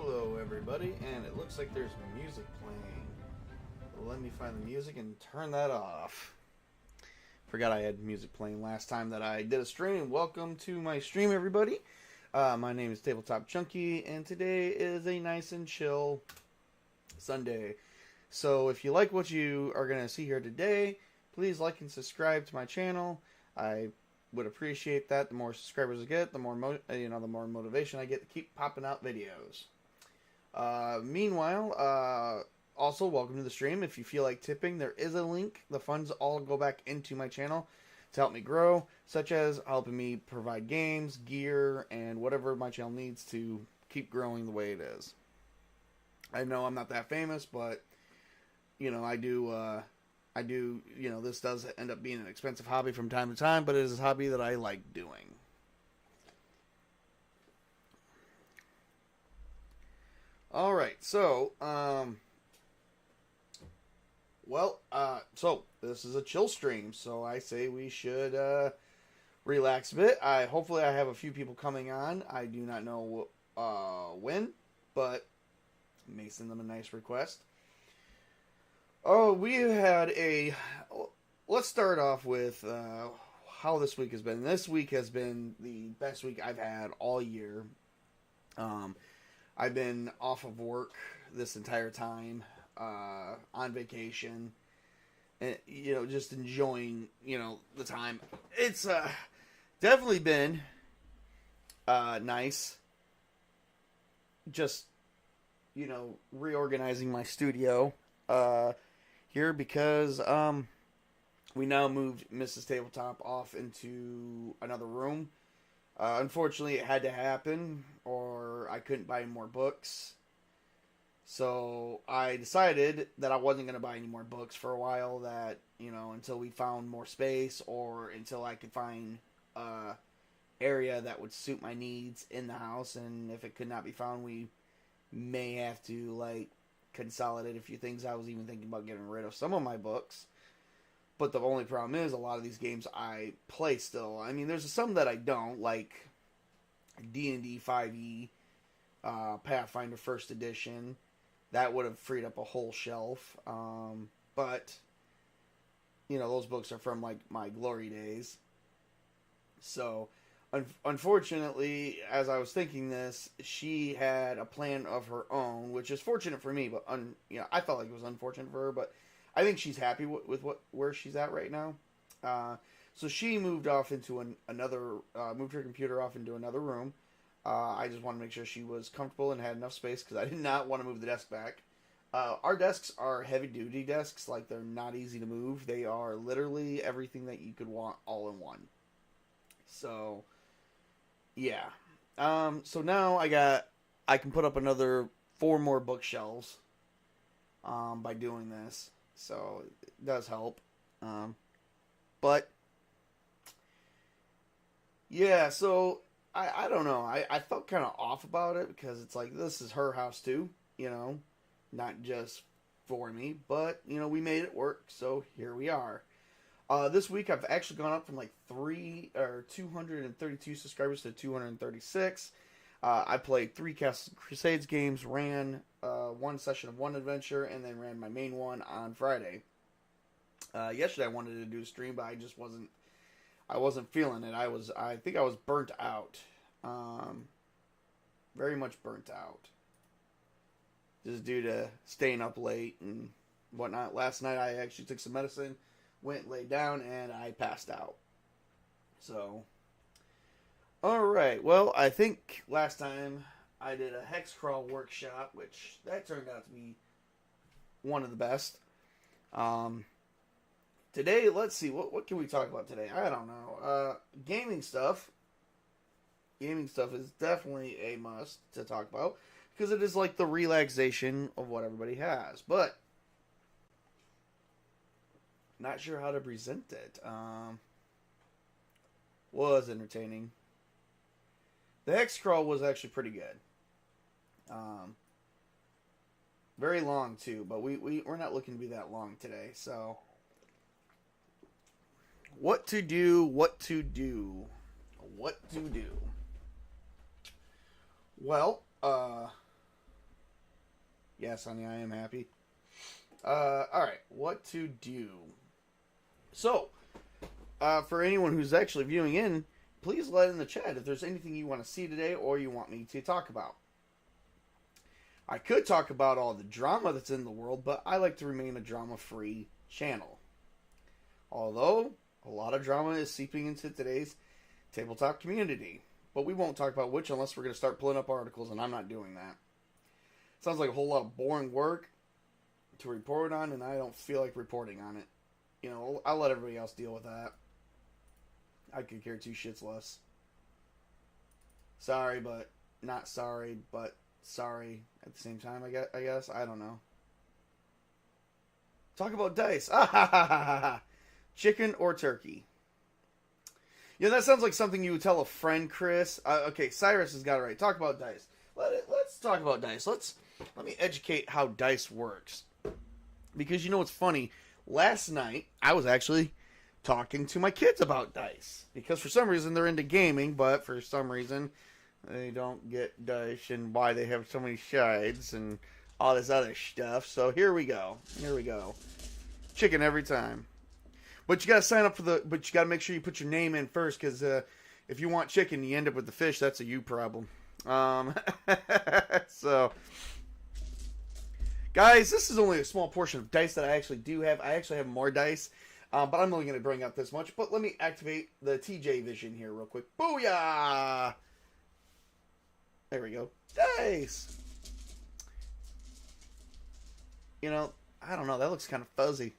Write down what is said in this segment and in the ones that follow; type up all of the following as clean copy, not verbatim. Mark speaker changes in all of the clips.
Speaker 1: Hello everybody, and it looks like there's music playing. Let me find the music and turn that off. Forgot I had music playing last time that I did a stream. Welcome to my stream, everybody. My name is Tabletop Junkie, and today is a nice and chill Sunday. So if you like what you are going to see here today, please like and subscribe to my channel. I would appreciate that. The more subscribers I get, the more the more motivation I get to keep popping out videos. Meanwhile, also welcome to the stream. If you feel like tipping, there is a link. The funds all go back into my channel to help me grow, such as helping me provide games, gear, and whatever my channel needs to keep growing the way it is. I know I'm not that famous, but I do. This does end up being an expensive hobby from time to time, but it is a hobby that I like doing. All right, so, so this is a chill stream, so I say we should relax a bit. Hopefully I have a few people coming on. I do not know when, but may send them a nice request. Oh, we had let's start off with how this week has been. This week has been the best week I've had all year. I've been off of work this entire time, on vacation, and, just enjoying, the time. It's definitely been nice. Just, reorganizing my studio here because we now moved Mrs. Tabletop off into another room. Unfortunately, it had to happen, or I couldn't buy more books. So I decided that I wasn't going to buy any more books for a while, that, until we found more space, or until I could find an area that would suit my needs in the house. And if it could not be found, we may have to, consolidate a few things. I was even thinking about getting rid of some of my books. But the only problem is, a lot of these games I play still. I mean, there's some that I don't, like D&D 5e, Pathfinder 1st Edition. That would have freed up a whole shelf. But, those books are from, my glory days. So, unfortunately, as I was thinking this, she had a plan of her own, which is fortunate for me, but, I felt like it was unfortunate for her, but I think she's happy with where she's at right now. So she moved off into moved her computer off into another room. I just wanted to make sure she was comfortable and had enough space, because I did not want to move the desk back. Our desks are heavy-duty desks. They're not easy to move. They are literally everything that you could want all in one. So, yeah. So now I can put up another 4 more bookshelves by doing this. So it does help. But yeah, so I don't know. I felt kind of off about it, because it's like, this is her house too, not just for me, but we made it work. So here we are. This week I've actually gone up from 232 subscribers to 236. I played 3 Castle Crusades games, ran one session of one adventure, and then ran my main one on Friday. Yesterday I wanted to do a stream, but I wasn't feeling it. I think I was burnt out. Very much burnt out. Just due to staying up late and whatnot. Last night I actually took some medicine, went laid down, and I passed out. So, alright, well, I think last time I did a hex crawl workshop, which that turned out to be one of the best. Today, let's see, what can we talk about today? I don't know. Gaming stuff. Gaming stuff is definitely a must to talk about, because it is like the relaxation of what everybody has. But not sure how to present it. Was entertaining. The hex crawl was actually pretty good. Very long too, but we're not looking to be that long today. So, what to do? Well, Yes, honey, I am happy. Alright, what to do? So, for anyone who's actually viewing in, please let in the chat if there's anything you want to see today or you want me to talk about. I could talk about all the drama that's in the world, but I like to remain a drama-free channel. Although, a lot of drama is seeping into today's tabletop community. But we won't talk about which unless we're going to start pulling up articles, and I'm not doing that. Sounds like a whole lot of boring work to report on, and I don't feel like reporting on it. You know, I'll let everybody else deal with that. I could care two shits less. Sorry, but not sorry, but sorry at the same time, I guess. I don't know. Talk about dice. Ah, ha, ha, ha, ha. Chicken or turkey? Yeah, that sounds like something you would tell a friend, Chris. Okay, Cyrus has got it right. Talk about dice. Let's talk about dice. Let me educate how dice works. Because you know what's funny? Last night, I was actually talking to my kids about dice. Because for some reason, they're into gaming, but for some reason, they don't get dice and why they have so many sides and all this other stuff. So here we go. Here we go. Chicken every time. But you gotta sign up but you gotta make sure you put your name in first, because if you want chicken, you end up with the fish. That's a you problem. So, guys, this is only a small portion of dice that I actually do have. I actually have more dice, but I'm only gonna bring up this much. But let me activate the TJ vision here real quick. Booyah! There we go. Dice. You know, I don't know. That looks kind of fuzzy.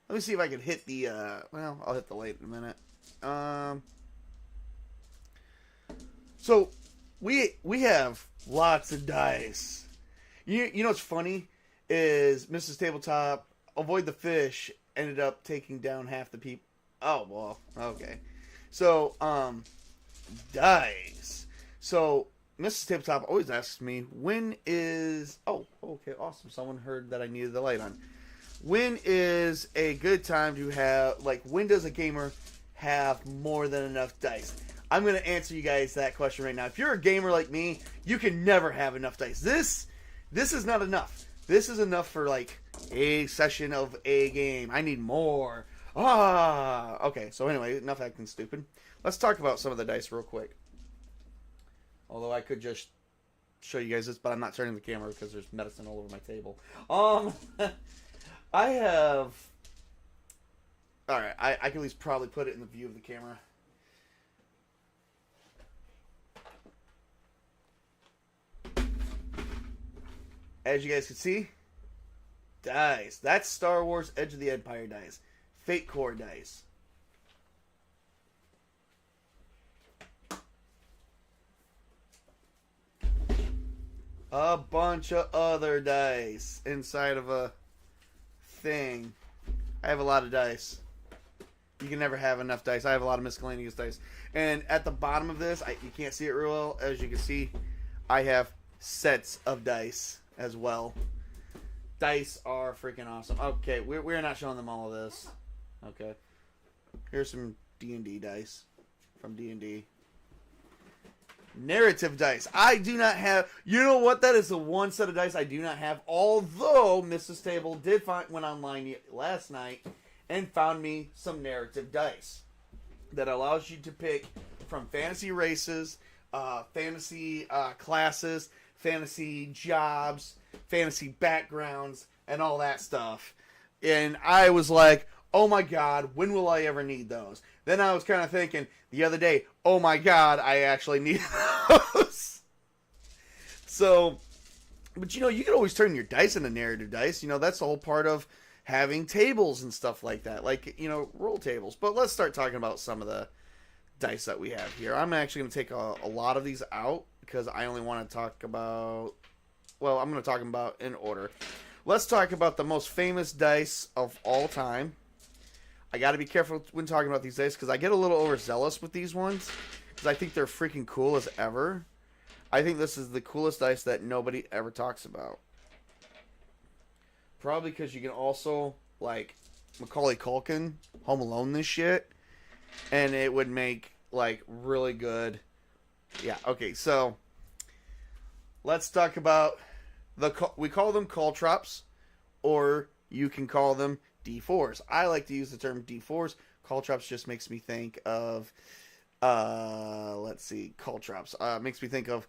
Speaker 1: Let me see if I can hit the, well, I'll hit the light in a minute. So, we have lots of dice. You know what's funny? Is Mrs. Tabletop, avoid the fish, ended up taking down half the people. Oh, well, okay. So, dice. So, Mrs. Tabletop always asks me, when is... Oh, okay, awesome. Someone heard that I needed the light on. When is a good time to have, like, when does a gamer have more than enough dice? I'm going to answer you guys that question right now. If you're a gamer like me, you can never have enough dice. This is not enough. This is enough for, like, a session of a game. I need more. Okay, so anyway, enough acting stupid. Let's talk about some of the dice real quick. Although I could just show you guys this, but I'm not turning the camera because there's medicine all over my table. I have... Alright, I can at least probably put it in the view of the camera. As you guys can see, dice. That's Star Wars Edge of the Empire dice. Fate Core dice. A bunch of other dice inside of a thing. I have a lot of dice. You can never have enough dice. I have a lot of miscellaneous dice. And at the bottom of this, you can't see it real well. As you can see, I have sets of dice as well. Dice are freaking awesome. Okay, we're not showing them all of this. Okay. Here's some D&D dice from D&D. Narrative dice. I do not have... You know what? That is the one set of dice I do not have. Although Mrs. Table went online last night and found me some narrative dice that allows you to pick from fantasy races, fantasy classes, fantasy jobs, fantasy backgrounds, and all that stuff. And I was like, oh my god, when will I ever need those? Then I was kind of thinking the other day, oh my god, I actually need those. So, but you know, you can always turn your dice into narrative dice. You know, that's the whole part of having tables and stuff like that. Like, you know, roll tables. But let's start talking about some of the dice that we have here. I'm actually going to take a lot of these out because I only want to talk about... Well, I'm going to talk about in order. Let's talk about the most famous dice of all time. I got to be careful when talking about these dice because I get a little overzealous with these ones because I think they're freaking cool as ever. I think this is the coolest dice that nobody ever talks about. Probably because you can also, like, Macaulay Culkin, Home Alone this shit, and it would make, like, really good. Yeah, okay, so let's talk about We call them caltrops, or you can call them D4s. I like to use the term D4s. Caltrops just makes me think of, let's see, caltrops. Makes me think of,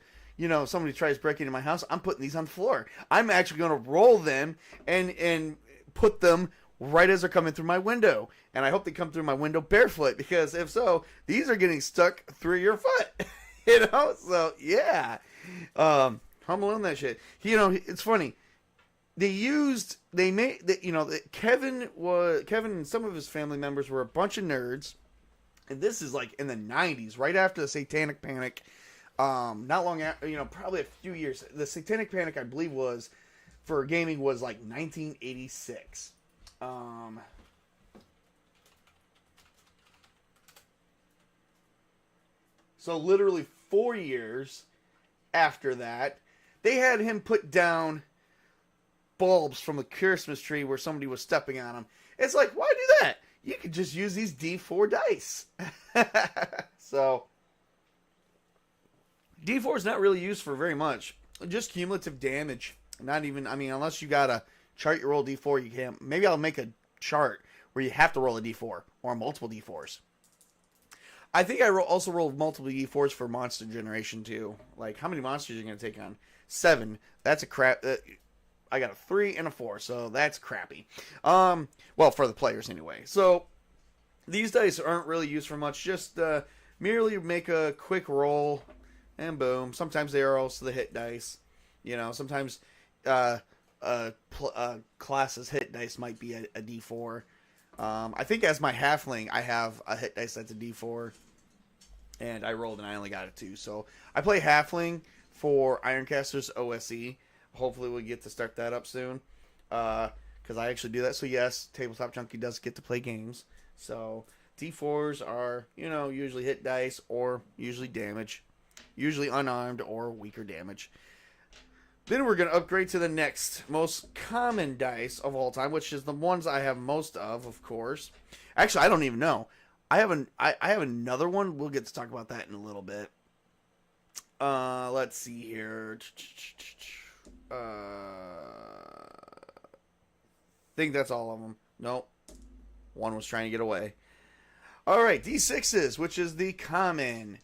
Speaker 1: somebody tries breaking into my house. I'm putting these on the floor. I'm actually going to roll them and put them right as they're coming through my window. And I hope they come through my window barefoot, because if so, these are getting stuck through your foot. So yeah. Home Alone that shit. It's funny. Kevin and some of his family members were a bunch of nerds. And this is like in the 90s, right after the Satanic Panic. Not long after, probably a few years. The Satanic Panic, I believe, for gaming was like 1986. So literally 4 years after that, they had him put down bulbs from the Christmas tree where somebody was stepping on them. It's like, why do that? You could just use these D4 dice. So, D4 is not really used for very much. Just cumulative damage. Not even, unless you got to chart your roll D4, you can't. Maybe I'll make a chart where you have to roll a D4 or multiple D4s. I think I also rolled multiple D4s for monster generation too. Like, how many monsters are you going to take on? 7. That's a crap. I got a 3 and a 4, so that's crappy. Well, for the players anyway. So, these dice aren't really used for much. Just merely make a quick roll, and boom. Sometimes they are also the hit dice. Sometimes class's hit dice might be a D4. I think as my halfling, I have a hit dice that's a D4. And I rolled and I only got a 2. So, I play halfling for Ironcasters OSE. Hopefully we'll get to start that up soon. Because I actually do that. So yes, Tabletop Junkie does get to play games. So D4s are, usually hit dice or usually damage. Usually unarmed or weaker damage. Then we're going to upgrade to the next most common dice of all time, which is the ones I have most of course. Actually, I don't even know. I have another one. We'll get to talk about that in a little bit. Let's see here. Think that's all of them. Nope. One was trying to get away. Alright, D6s, which is the common.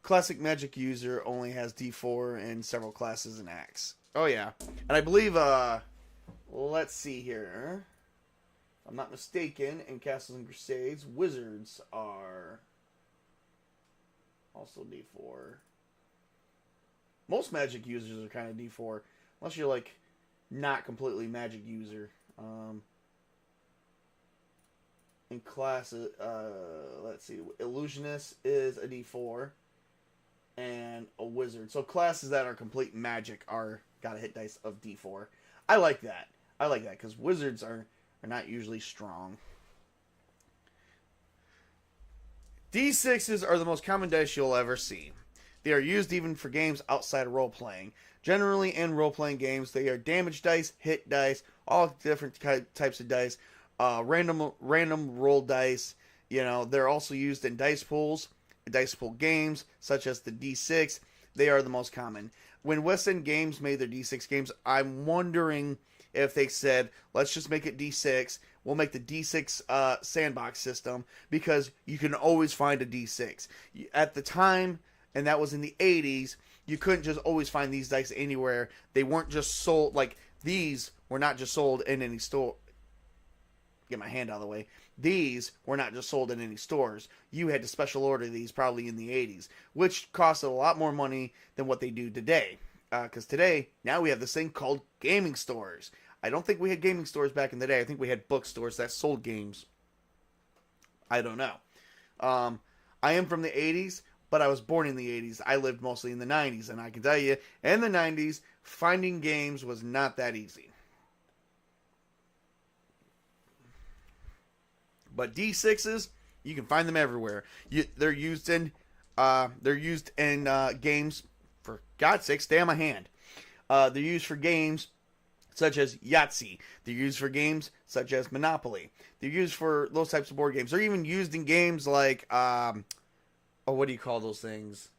Speaker 1: Classic Magic user only has D4 and several classes and acts. Oh yeah. And I believe, let's see here. If I'm not mistaken, in Castles and Crusades, wizards are also D4. Most Magic users are kind of D4, unless you're like not completely Magic user. In classes, let's see, Illusionist is a D4, and a wizard. So classes that are complete Magic are got a hit dice of D4. I like that. Because wizards are not usually strong. D6s are the most common dice you'll ever see. They are used even for games outside of role-playing. Generally, in role-playing games, they are damage dice, hit dice, all different types of dice, random roll dice. They're also used in dice pool games, such as the D6. They are the most common. When West End Games made their D6 games, I'm wondering if they said, let's just make it D6. We'll make the D6 sandbox system, because you can always find a D6. At the time, and that was in the 80s, you couldn't just always find these dice anywhere. They weren't just sold, like, these were not just sold in any store. Get my hand out of the way. These were not just sold in any stores. You had to special order these probably in the 80s, which costed a lot more money than what they do today. Because today, now we have this thing called gaming stores. I don't think we had gaming stores back in the day. I think we had bookstores that sold games. I don't know. I am from the 80s, but I was born in the 80s. I lived mostly in the 90s, and I can tell you, in the 90s, finding games was not that easy. But D6s, you can find them everywhere. They're used in games. For God's sake, stay on my hand. They're used for games such as Yahtzee. They're used for games such as Monopoly. They're used for those types of board games. They're even used in games like, what do you call those things?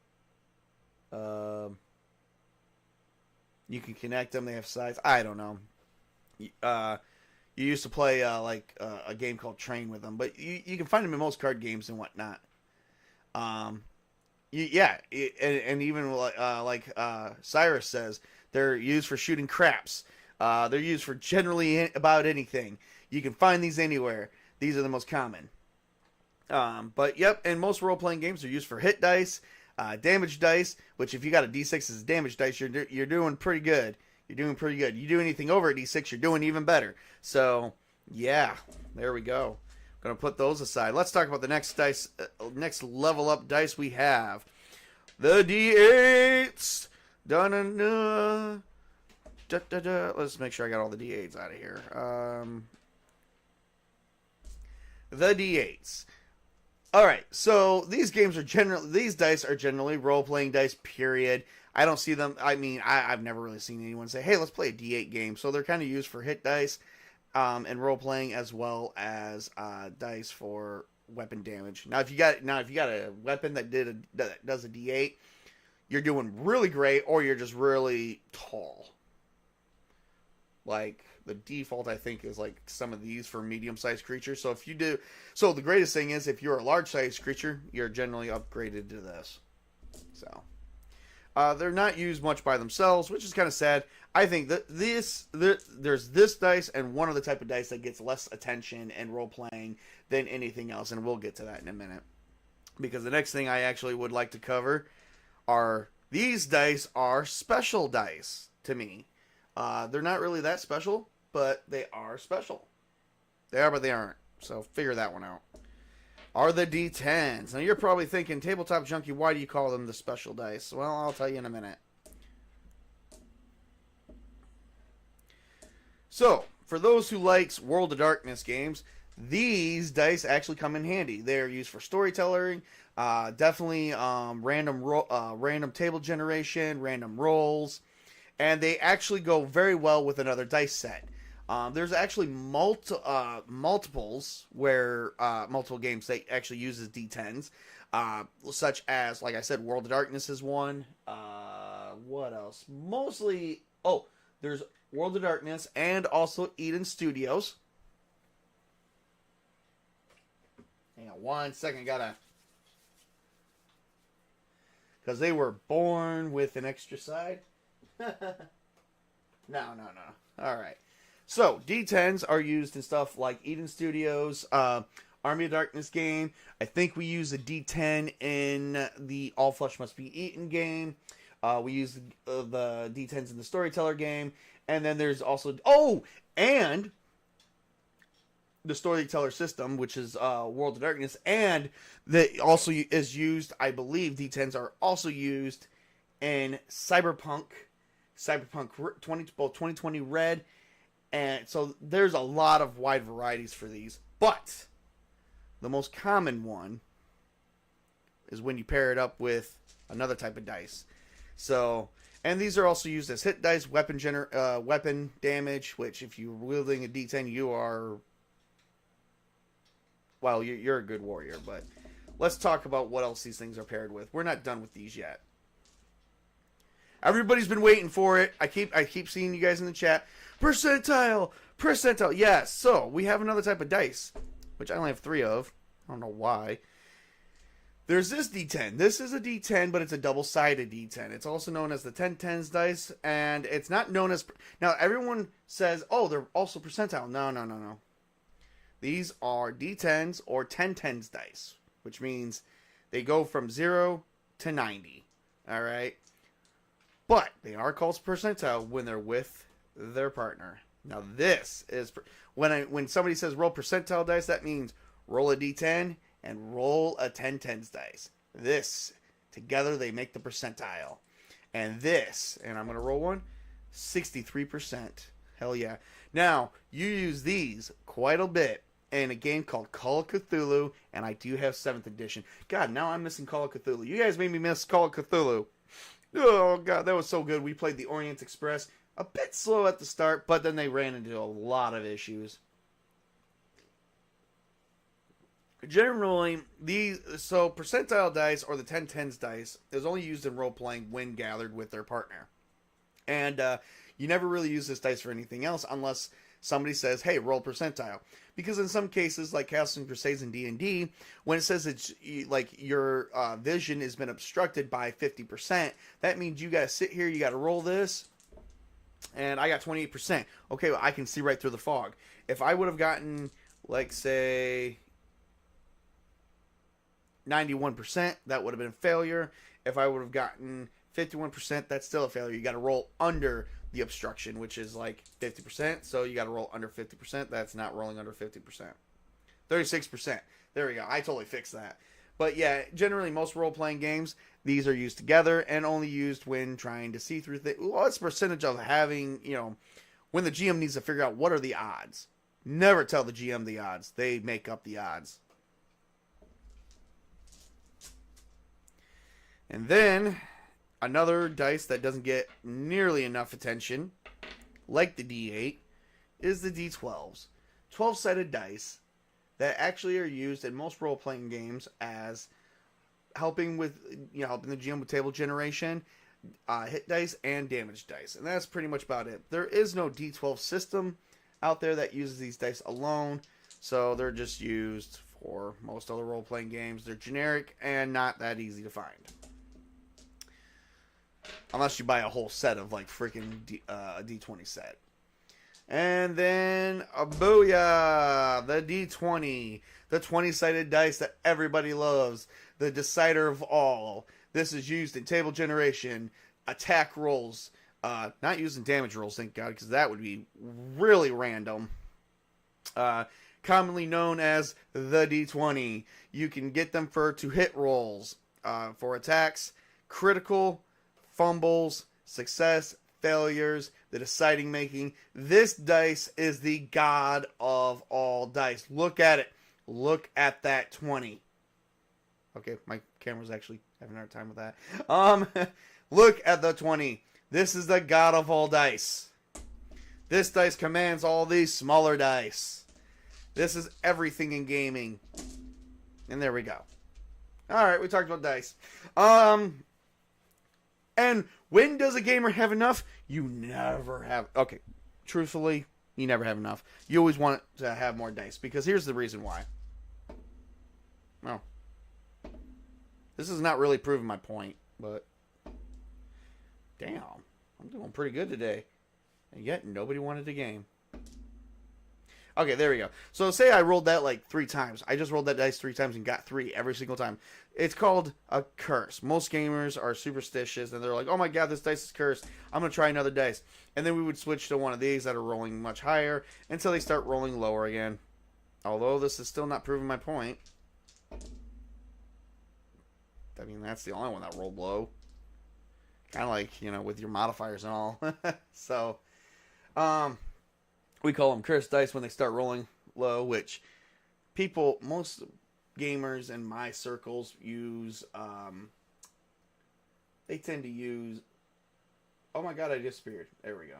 Speaker 1: You can connect them. They have sides. I don't know. You used to play a game called Train with them, but you can find them in most card games and whatnot. Um, yeah, and even Cyrus says, they're used for shooting craps. They're used for generally about anything. You can find these anywhere. These are the most common. But yep, and most role-playing games are used for hit dice, damage dice, which if you got a D6 as a damage dice, you're doing pretty good. You're doing pretty good. You do anything over a D6, you're doing even better. So, yeah, there we go. I'm going to put those aside. Let's talk about the next dice, next level up dice we have. The D8s. Da-da-da. Da-da-da. Let's make sure I got all the D8s out of here. The D8s. All right, so these dice are generally role-playing dice, period. I don't see them. I mean, I've never really seen anyone say, hey, let's play a D8 game. So they're kind of used for hit dice and role-playing, as well as dice for weapon damage. Now, if you got a weapon that does a D8, you're doing really great, or you're just really tall. Like, the default, I think, is like some of these for medium-sized creatures. So if you do, so the greatest thing is if you're a large-sized creature, you're generally upgraded to this. So they're not used much by themselves, which is kind of sad. I think that there's this dice and one other type of dice that gets less attention and role-playing than anything else, and we'll get to that in a minute. Because the next thing I actually would like to cover are these dice are special dice to me. They're not really that special, but they are special. They are, but they aren't. So figure that one out. Are the D10s. Now you're probably thinking, Tabletop Junkie, why do you call them the special dice? Well, I'll tell you in a minute. So, for those who likes World of Darkness games, these dice actually come in handy. They're used for storytelling, definitely random table generation, random rolls, and they actually go very well with another dice set. There's actually multiples where multiple games that actually uses D10s, such as, like I said, World of Darkness is one. What else? Mostly, there's World of Darkness and also Eden Studios. Hang on 1 second, because they were born with an extra side. No. All right. So, D10s are used in stuff like Eden Studios, Army of Darkness game. I think we use a D10 in the All Flesh Must Be Eaten game. We use the D10s in the Storyteller game. And then there's also... and the Storyteller system, which is World of Darkness. And that also is used, I believe, D10s are also used in Cyberpunk 2020 Red. And so there's a lot of wide varieties for these. But the most common one is when you pair it up with another type of dice. So, and these are also used as hit dice, weapon damage, which if you're wielding a D10, you are, well, you're a good warrior. But let's talk about what else these things are paired with. We're not done with these yet. Everybody's been waiting for it. I keep seeing you guys in the chat. Percentile. Yes. So we have another type of dice, which I only have 3 of. I don't know why. There's this D10. This is a D10, but it's a double-sided D10. It's also known as the 10-10s dice, and it's not known as... Now, everyone says, they're also percentile. No. These are D10s or 10-10s dice, which means they go from 0 to 90. All right? But they are called percentile when they're with their partner. Now, this is... When somebody says roll percentile dice, that means roll a D10 and roll a 10-10s dice. This, together, they make the percentile. And this, and I'm going to roll one, 63%. Hell yeah. Now, you use these quite a bit in a game called Call of Cthulhu, and I do have 7th edition. God, now I'm missing Call of Cthulhu. You guys made me miss Call of Cthulhu. Oh, God, that was so good. We played the Orient Express. A bit slow at the start, but then they ran into a lot of issues. Generally, so percentile dice or the 10-10s dice is only used in role-playing when gathered with their partner. And you never really use this dice for anything else unless somebody says, hey, roll percentile. Because in some cases, like Castles and Crusades and D&D, when it says it's like your vision has been obstructed by 50%, that means you got to sit here, you got to roll this, and I got 28%. Okay, well, I can see right through the fog. If I would have gotten, like, say, 91%, that would have been a failure. If I would have gotten 51%, that's still a failure. You got to roll under the obstruction, which is like 50%. So you got to roll under 50%. That's not rolling under 50%. 36%. There we go. I totally fixed that. But yeah, generally most role-playing games, these are used together and only used when trying to see through things. What's the percentage of having, when the GM needs to figure out what are the odds? Never tell the GM the odds. They make up the odds. And then another dice that doesn't get nearly enough attention, like the D8, is the D12s. 12-sided dice that actually are used in most role-playing games as helping with, helping the GM with table generation, hit dice, and damage dice. And that's pretty much about it. There is no D12 system out there that uses these dice alone, so they're just used for most other role-playing games. They're generic and not that easy to find. Unless you buy a whole set of, like, freaking a D20 set. And then, booyah! The D20. The 20-sided dice that everybody loves. The decider of all. This is used in table generation, attack rolls. Not used in damage rolls, thank God, because that would be really random. Commonly known as the D20. You can get them to hit rolls. For attacks, critical, fumbles, success, failures, the deciding making. This dice is the god of all dice. Look at it. Look at that 20. Okay, my camera's actually having a hard time with that. Look at the 20. This is the god of all dice. This dice commands all these smaller dice. This is everything in gaming. And there we go. Alright, we talked about dice. And when does a gamer have enough? You never have... Okay, truthfully, you never have enough. You always want to have more dice. Because here's the reason why. Well, this is not really proving my point, but... Damn, I'm doing pretty good today. And yet, nobody wanted the game. Okay, there we go. So say I rolled that like 3 times. I just rolled that dice 3 times and got 3 every single time. It's called a curse. Most gamers are superstitious and they're like, oh my god, this dice is cursed. I'm going to try another dice. And then we would switch to one of these that are rolling much higher until they start rolling lower again. Although this is still not proving my point. I mean, that's the only one that rolled low. Kind of like, with your modifiers and all. So, we call them cursed dice when they start rolling low, which most gamers in my circles use, they tend to use, oh my god, I disappeared. There we go.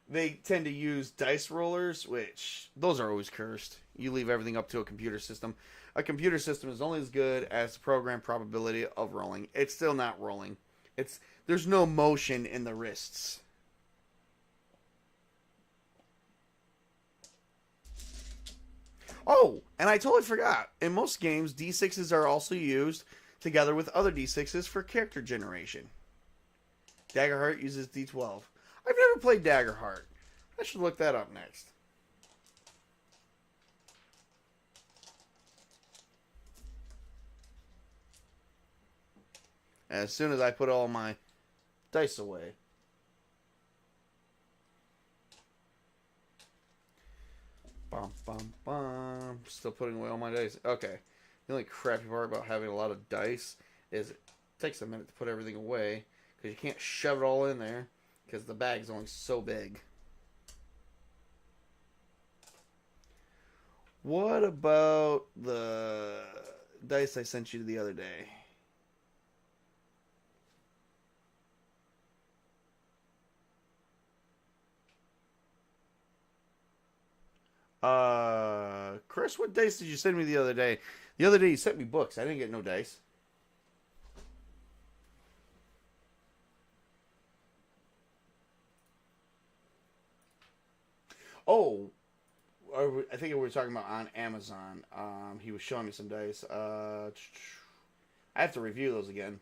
Speaker 1: They tend to use dice rollers, which, those are always cursed. You leave everything up to a computer system. A computer system is only as good as the program probability of rolling. It's still not rolling. There's no motion in the wrists. Oh, and I totally forgot. In most games, D6s are also used together with other D6s for character generation. Daggerheart uses D12. I've never played Daggerheart. I should look that up next. As soon as I put all my dice away. Bum, bum, bum. Still putting away all my dice. Okay. The only crappy part about having a lot of dice is it takes a minute to put everything away. Because you can't shove it all in there. Because the bag's only so big. What about the dice I sent you the other day? Chris, what dice did you send me the other day? The other day you sent me books. I didn't get no dice. I think we were talking about on Amazon. He was showing me some dice. I have to review those again.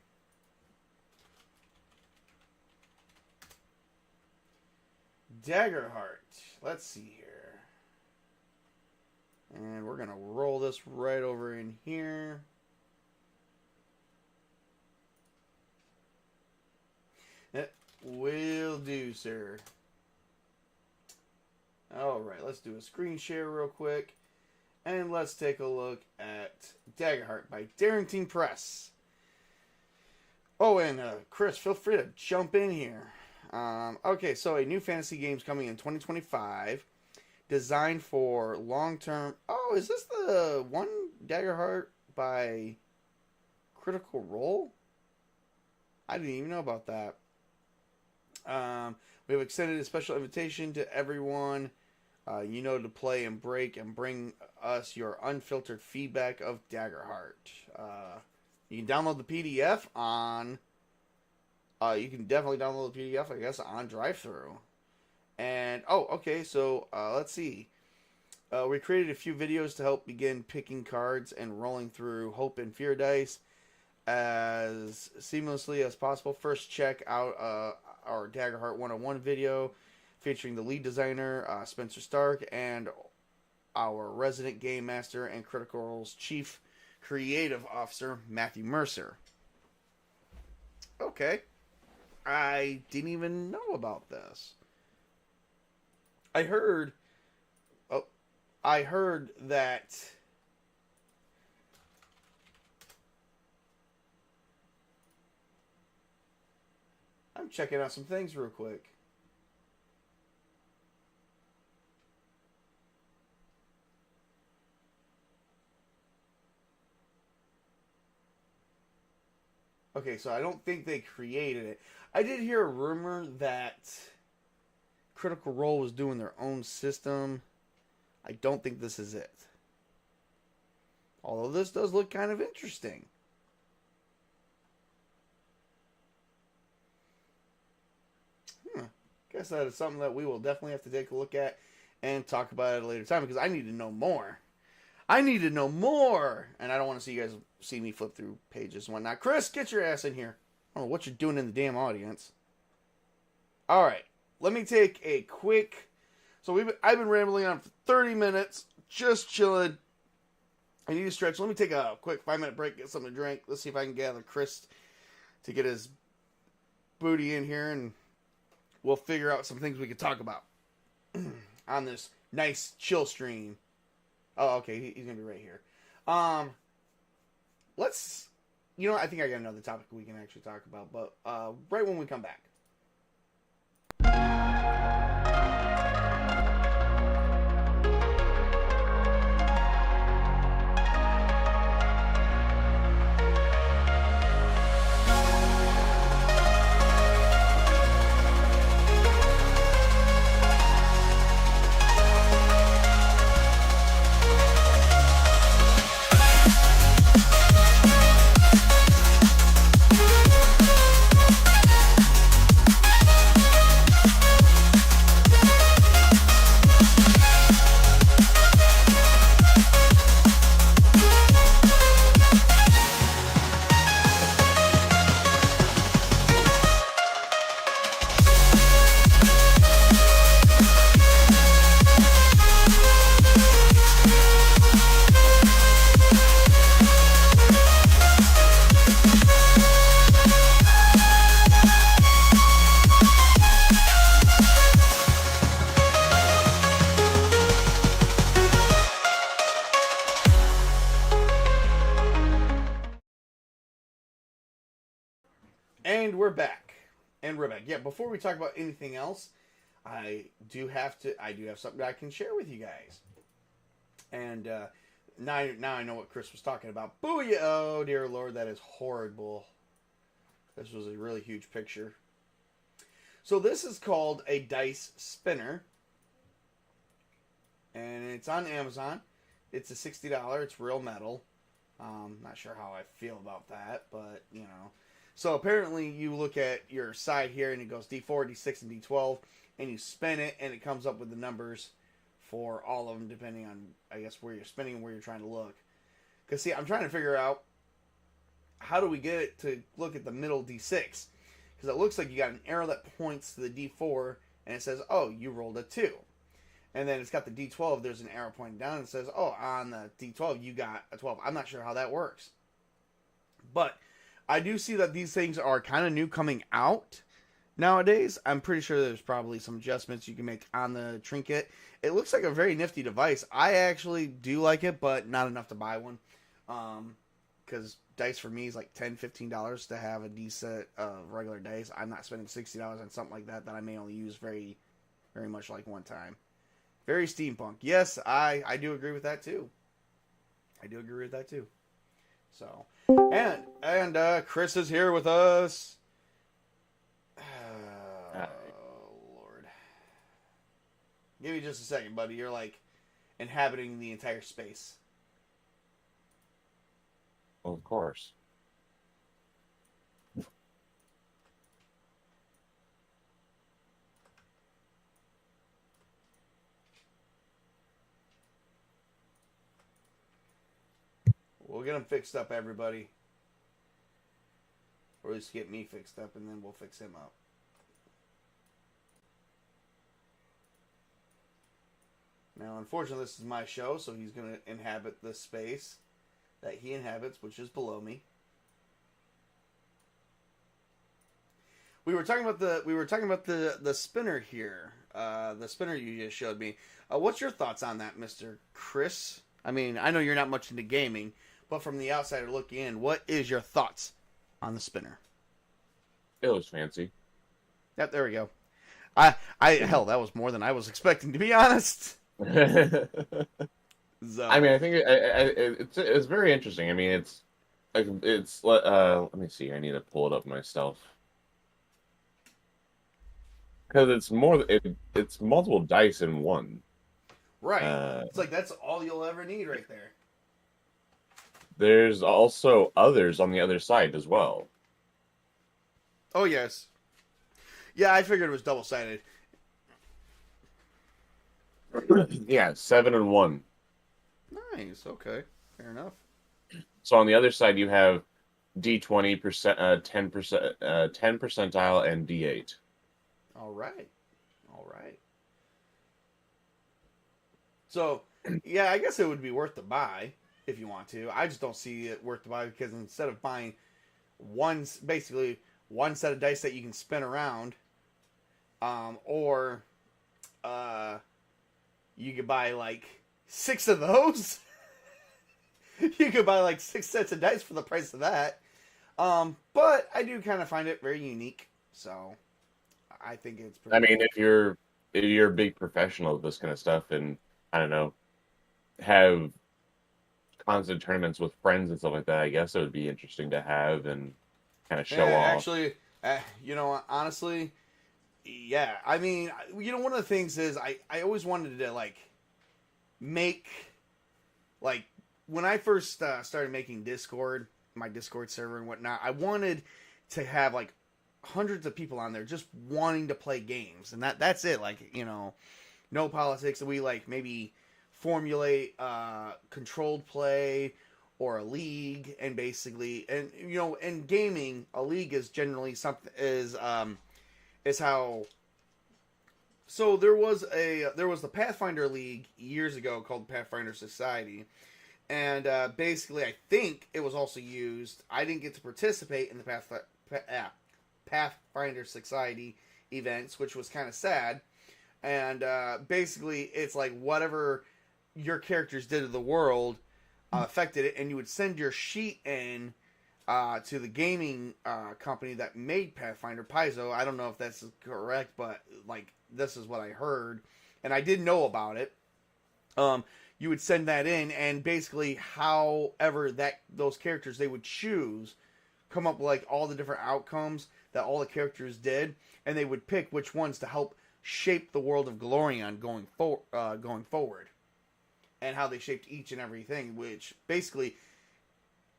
Speaker 1: Daggerheart. Let's see here. And we're going to roll this right over in here. That will do, sir. Alright, let's do a screen share real quick. And let's take a look at Daggerheart by Darrington Press. Oh, and Chris, feel free to jump in here. Okay, so a new fantasy game's coming in 2025. Designed for long-term... Oh, is this the one Daggerheart by Critical Role? I didn't even know about that. We have extended a special invitation to everyone to play and break and bring us your unfiltered feedback of Daggerheart. You can download the PDF on... you can definitely download the PDF, I guess, on drive-thru. And, okay, so let's see. We created a few videos to help begin picking cards and rolling through Hope and Fear dice as seamlessly as possible. First, check out our Daggerheart 101 video featuring the lead designer, Spencer Stark, and our resident game master and Critical Role's chief creative officer, Matthew Mercer. Okay. I didn't even know about this. I heard that I'm checking out some things real quick. Okay, so I don't think they created it. I did hear a rumor that Critical Role was doing their own system. I don't think this is it. Although this does look kind of interesting. Guess that is something that we will definitely have to take a look at and talk about at a later time because I need to know more. I need to know more! And I don't want to see you guys see me flip through pages and whatnot. Chris, get your ass in here. I don't know what you're doing in the damn audience. Alright. Let me take a quick... So I've been rambling on for 30 minutes. Just chilling. I need to stretch. Let me take a quick 5-minute break, get something to drink. Let's see if I can gather Chris to get his booty in here. And we'll figure out some things we can talk about on this nice chill stream. Oh, okay. He's going to be right here. Let's... You know what? I think I got another topic we can actually talk about. But right when we come back. And we're back. Yeah, before we talk about anything else, I do have something I can share with you guys. And now I know what Chris was talking about. Booyah! Oh, dear Lord, that is horrible. This was a really huge picture. So this is called a dice spinner. And it's on Amazon. It's a $60. It's real metal. Not sure how I feel about that, but, you know. So apparently you look at your side here and it goes D4, D6, and D12. And you spin it and it comes up with the numbers for all of them, depending on, I guess, where you're spinning and where you're trying to look. Because, see, I'm trying to figure out how do we get it to look at the middle D6? Because it looks like you got an arrow that points to the D4, and it says, oh, you rolled a 2. And then it's got the D12, there's an arrow pointing down, and it says, oh, on the D12, you got a 12. I'm not sure how that works. But I do see that these things are kind of new coming out nowadays. I'm pretty sure there's probably some adjustments you can make on the trinket. It looks like a very nifty device. I actually do like it, but not enough to buy one. Because dice for me is like $10, $15 to have a decent regular dice. I'm not spending $60 on something like that I may only use very, very much like one time. Very steampunk. Yes, I do agree with that too. So, and Chris is here with us. Lord. Give me just a second, buddy. You're like inhabiting the entire space.
Speaker 2: Well, of course.
Speaker 1: We'll get him fixed up, everybody. Or at least get me fixed up, and then we'll fix him up. Now, unfortunately, this is my show, so he's going to inhabit the space that he inhabits, which is below me. We were talking about the spinner here. The spinner you just showed me. What's your thoughts on that, Mr. Chris? I mean, I know you're not much into gaming, but from the outsider looking in, what is your thoughts on the spinner?
Speaker 2: It was fancy.
Speaker 1: Yep, there we go. Hell, that was more than I was expecting, to be honest.
Speaker 2: So. I mean, I think it's very interesting. I mean, it's let me see. I need to pull it up myself because it's multiple dice in one.
Speaker 1: Right. It's like that's all you'll ever need right there.
Speaker 2: There's also others on the other side as well.
Speaker 1: Oh, yes. Yeah, I figured it was double-sided.
Speaker 2: Yeah, 7 and 1.
Speaker 1: Nice. Okay. Fair enough.
Speaker 2: So on the other side, you have D20%, 10%, 10 percentile, and D8.
Speaker 1: All right. So, yeah, I guess it would be worth to buy if you want to. I just don't see it worth to buy because instead of buying basically one set of dice that you can spin around, or you could buy like 6 of those. You could buy like 6 sets of dice for the price of that. But I do kind of find it very unique. So I think it's pretty
Speaker 2: I mean,
Speaker 1: cool.
Speaker 2: if you're a big professional of this kind of stuff and I don't know, have constant tournaments with friends and stuff like that, I guess it would be interesting to have and kind of show off.
Speaker 1: Actually, honestly, yeah. I mean, one of the things is I always wanted to like make like when I first started making my Discord server and whatnot, I wanted to have like hundreds of people on there just wanting to play games, and that's it. Like, no politics. We like maybe formulate controlled play or a league, and basically, and in gaming, a league is generally something is how. So there was the Pathfinder League years ago called Pathfinder Society, and basically I think it was also used. I didn't get to participate in the Pathfinder Society events, which was kind of sad. And basically it's like whatever your characters did to the world affected it, and you would send your sheet in to the gaming company that made Pathfinder, Paizo. I don't know if that's correct, but like this is what I heard, and I did know about it. You would send that in, and basically, however those characters they would choose, come up with like all the different outcomes that all the characters did, and they would pick which ones to help shape the world of Glorion going forward, and how they shaped each and everything. Which basically,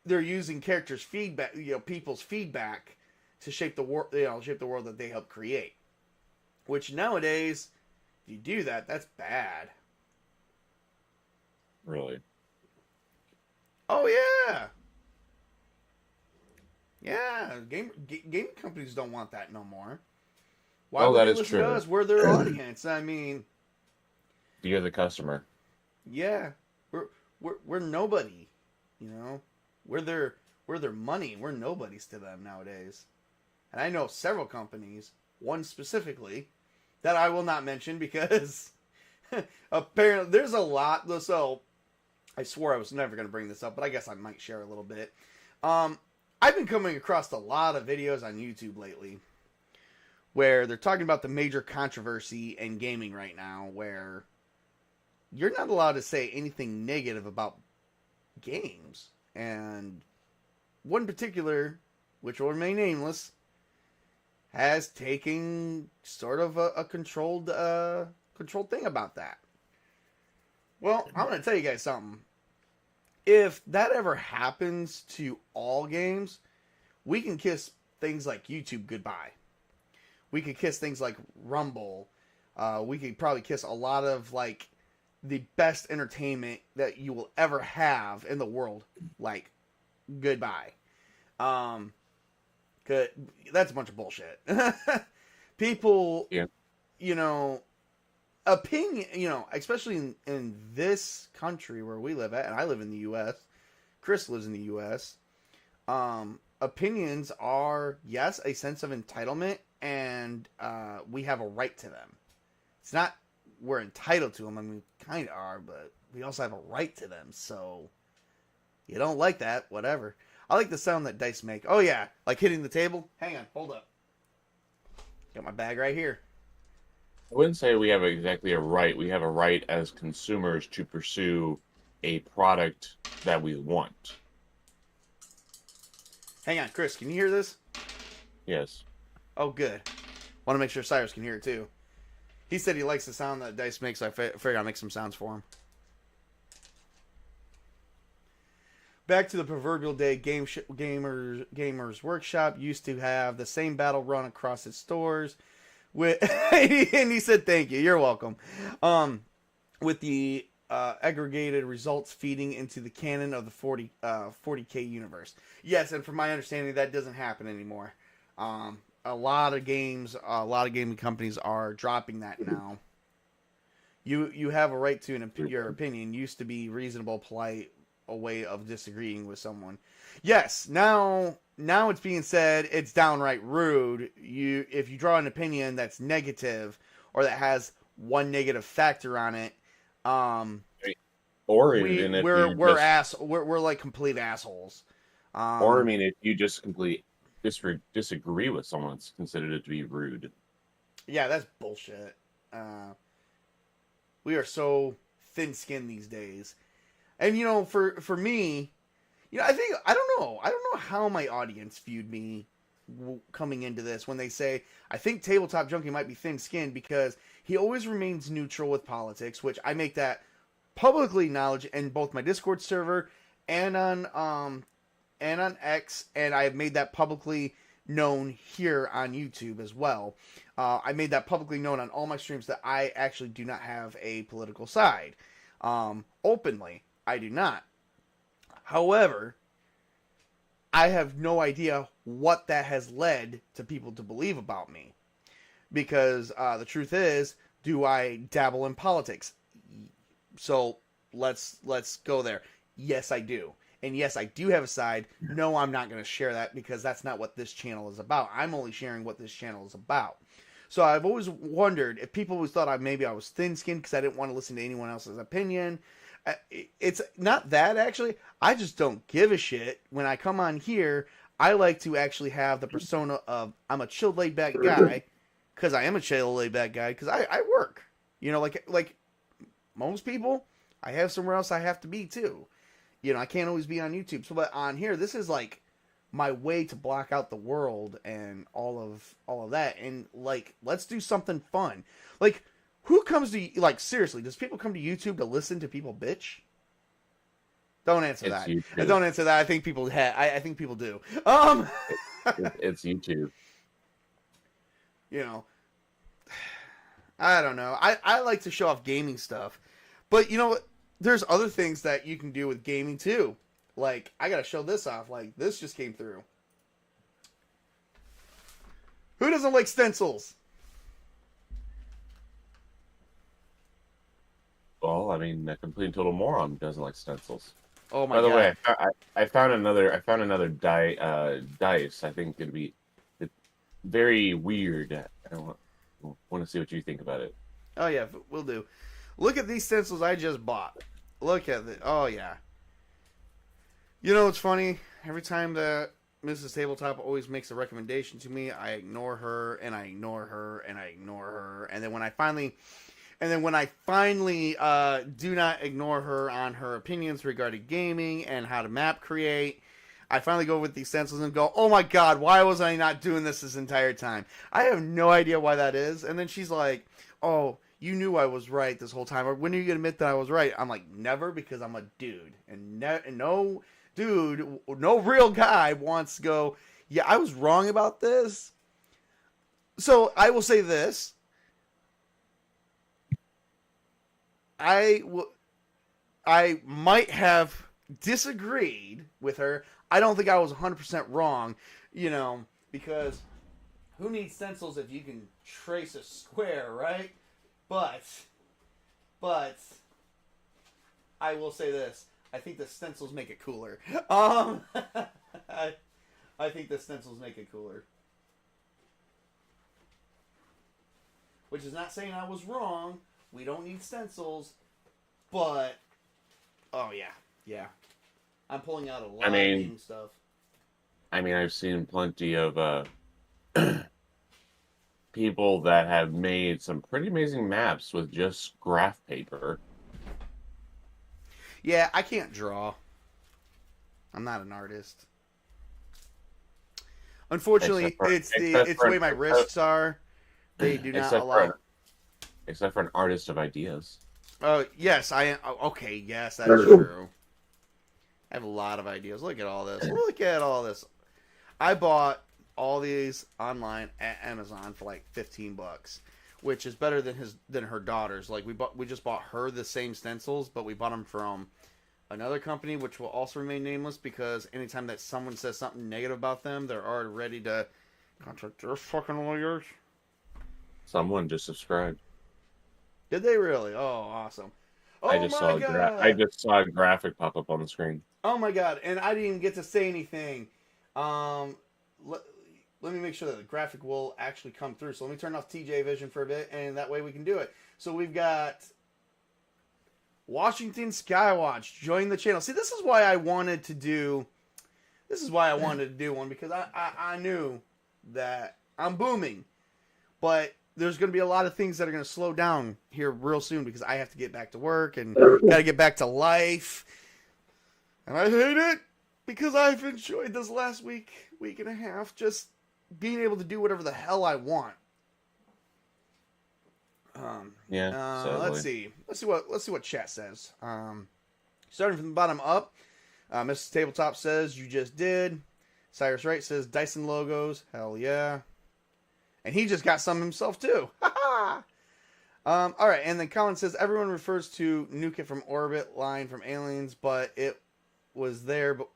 Speaker 1: they're using characters' feedback, people's feedback, to shape the world, shape the world that they help create. Which nowadays, if you do that, that's bad.
Speaker 2: Really.
Speaker 1: Oh yeah, yeah. Gaming companies don't want that no more. Why
Speaker 2: Oh,
Speaker 1: would
Speaker 2: that
Speaker 1: they
Speaker 2: is
Speaker 1: listen to
Speaker 2: true.
Speaker 1: us? We're their audience. I mean,
Speaker 2: You're the customer.
Speaker 1: yeah, we're we're nobody. You know, we're their money. We're nobodies to them nowadays. And I know several companies, one specifically, that I will not mention because apparently there's a lot. So I swore I was never going to bring this up, but I guess I might share a little bit. Um, I've been coming across a lot of videos on YouTube lately where they're talking about the major controversy in gaming right now, where you're not allowed to say anything negative about games. And one particular, which will remain nameless, has taken sort of a controlled thing about that. Well, I'm going to tell you guys something. If that ever happens to all games, we can kiss things like YouTube goodbye. We could kiss things like Rumble. We could probably kiss a lot of like the best entertainment that you will ever have in the world, like goodbye. Um, that's a bunch of bullshit. People,
Speaker 2: Yeah.
Speaker 1: you know, opinion, especially in this country where we live at, and I live in the U.S. Chris lives in the U.S. Opinions are, yes, a sense of entitlement, and we have a right to them. It's not we're entitled to them. I mean, we kind of are, but we also have a right to them. So you don't like that, whatever. I like the sound that dice make. Oh yeah, like hitting the table. Hang on, hold up. Got my bag right here.
Speaker 2: I wouldn't say we have exactly a right. We have a right as consumers to pursue a product that we want.
Speaker 1: Hang on, Chris, can you hear this?
Speaker 2: Yes.
Speaker 1: Oh, good. Want to make sure Cyrus can hear it too. He said he likes the sound that dice makes, so I figured I'd make some sounds for him. Back to the proverbial day, Gamers Workshop used to have the same battle run across its stores. And he said, "Thank you, you're welcome." With the aggregated results feeding into the canon of the 40K universe. Yes, and from my understanding, that doesn't happen anymore. A lot of gaming companies are dropping that now. You have a right to your opinion. Used to be reasonable, polite, a way of disagreeing with someone. Yes, now it's being said it's downright rude. If you draw an opinion that's negative or that has one negative factor on it,
Speaker 2: Or even if
Speaker 1: we're like complete assholes.
Speaker 2: Or I mean, if you just completely disagree with someone, it's considered it to be rude.
Speaker 1: Yeah, that's bullshit. We are so thin-skinned these days. And for me, I don't know how my audience viewed me coming into this when they say I think Tabletop Junkie might be thin-skinned because he always remains neutral with politics, which I make that publicly acknowledged in both my Discord server and on X, and I have made that publicly known here on YouTube as well. I made that publicly known on all my streams that I actually do not have a political side. Openly, I do not. However, I have no idea what that has led to people to believe about me. Because the truth is, do I dabble in politics? So let's go there. Yes, I do. And yes, I do have a side. No, I'm not going to share that because that's not what this channel is about. I'm only sharing what this channel is about. So I've always wondered if people always thought maybe I was thin-skinned because I didn't want to listen to anyone else's opinion. It's not that, actually. I just don't give a shit. When I come on here, I like to actually have the persona of I'm a chill, laid-back guy because I am a chill, laid-back guy because I work. Like most people, I have somewhere else I have to be too. I can't always be on YouTube. So, but on here, this is like my way to block out the world and all of that. And like, let's do something fun. Like, who comes to seriously? Does people come to YouTube to listen to people bitch? Don't answer that.
Speaker 2: YouTube.
Speaker 1: Don't answer that. I think people I think people do.
Speaker 2: It's YouTube.
Speaker 1: I don't know. I like to show off gaming stuff, but there's other things that you can do with gaming too. Like, I gotta show this off. Like, this just came through. Who doesn't like stencils?
Speaker 2: Well, I mean, a complete and total moron doesn't like stencils.
Speaker 1: Oh my
Speaker 2: By the
Speaker 1: god.
Speaker 2: way, I found another dice. I think it'd be very weird. I want to see what you think about it.
Speaker 1: Oh yeah, we'll do. Look at these stencils I just bought. Look at it. Oh yeah. You know what's funny? Every time that Mrs. Tabletop always makes a recommendation to me, I ignore her and I ignore her and I ignore her, and then when I finally do not ignore her on her opinions regarding gaming and how to map create, I finally go with these stencils and go, oh my god, why was I not doing this entire time? I have no idea why that is. And then she's like, oh, you knew I was right this whole time. Or when are you going to admit that I was right? I'm like, never, because I'm a dude. And no dude, no real guy wants to go, yeah, I was wrong about this. So I will say this. I might have disagreed with her. I don't think I was 100% wrong, because who needs stencils if you can trace a square, right? But I will say this. I think the stencils make it cooler. I think the stencils make it cooler. Which is not saying I was wrong. We don't need stencils, but oh yeah. I'm pulling out a lot of game stuff.
Speaker 2: I mean, I've seen plenty of people that have made some pretty amazing maps with just graph paper.
Speaker 1: Yeah, I can't draw. I'm not an artist. Unfortunately, it's the way my wrists are. They do not allow.
Speaker 2: Except for an artist of ideas.
Speaker 1: Oh, yes, I am. Okay, yes, that is true. I have a lot of ideas. Look at all this. Look at all this. I bought all these online at Amazon for like $15, which is better than her daughter's. Like we just bought her the same stencils, but we bought them from another company, which will also remain nameless, because anytime that someone says something negative about them, they're already ready to contact their fucking lawyers.
Speaker 2: Someone just subscribed.
Speaker 1: Did they really? Oh, awesome. Oh,
Speaker 2: I just saw a graphic pop up on the screen.
Speaker 1: Oh my god, and I didn't even get to say anything. Let me make sure that the graphic will actually come through. So let me turn off TJ Vision for a bit, and that way we can do it. So we've got Washington Skywatch. Join the channel. See, this is why I wanted to do one, because I knew that I'm booming. But there's going to be a lot of things that are going to slow down here real soon, because I have to get back to work and got to get back to life. And I hate it, because I've enjoyed this last week and a half, just being able to do whatever the hell I want. Let's see what chat says. Starting from the bottom up, Mrs. Tabletop says, you just did. Cyrus Wright says, Dyson logos. Hell yeah. And he just got some himself too. All right, and then Colin says, everyone refers to Nuke It from Orbit line from Aliens, but it was there, but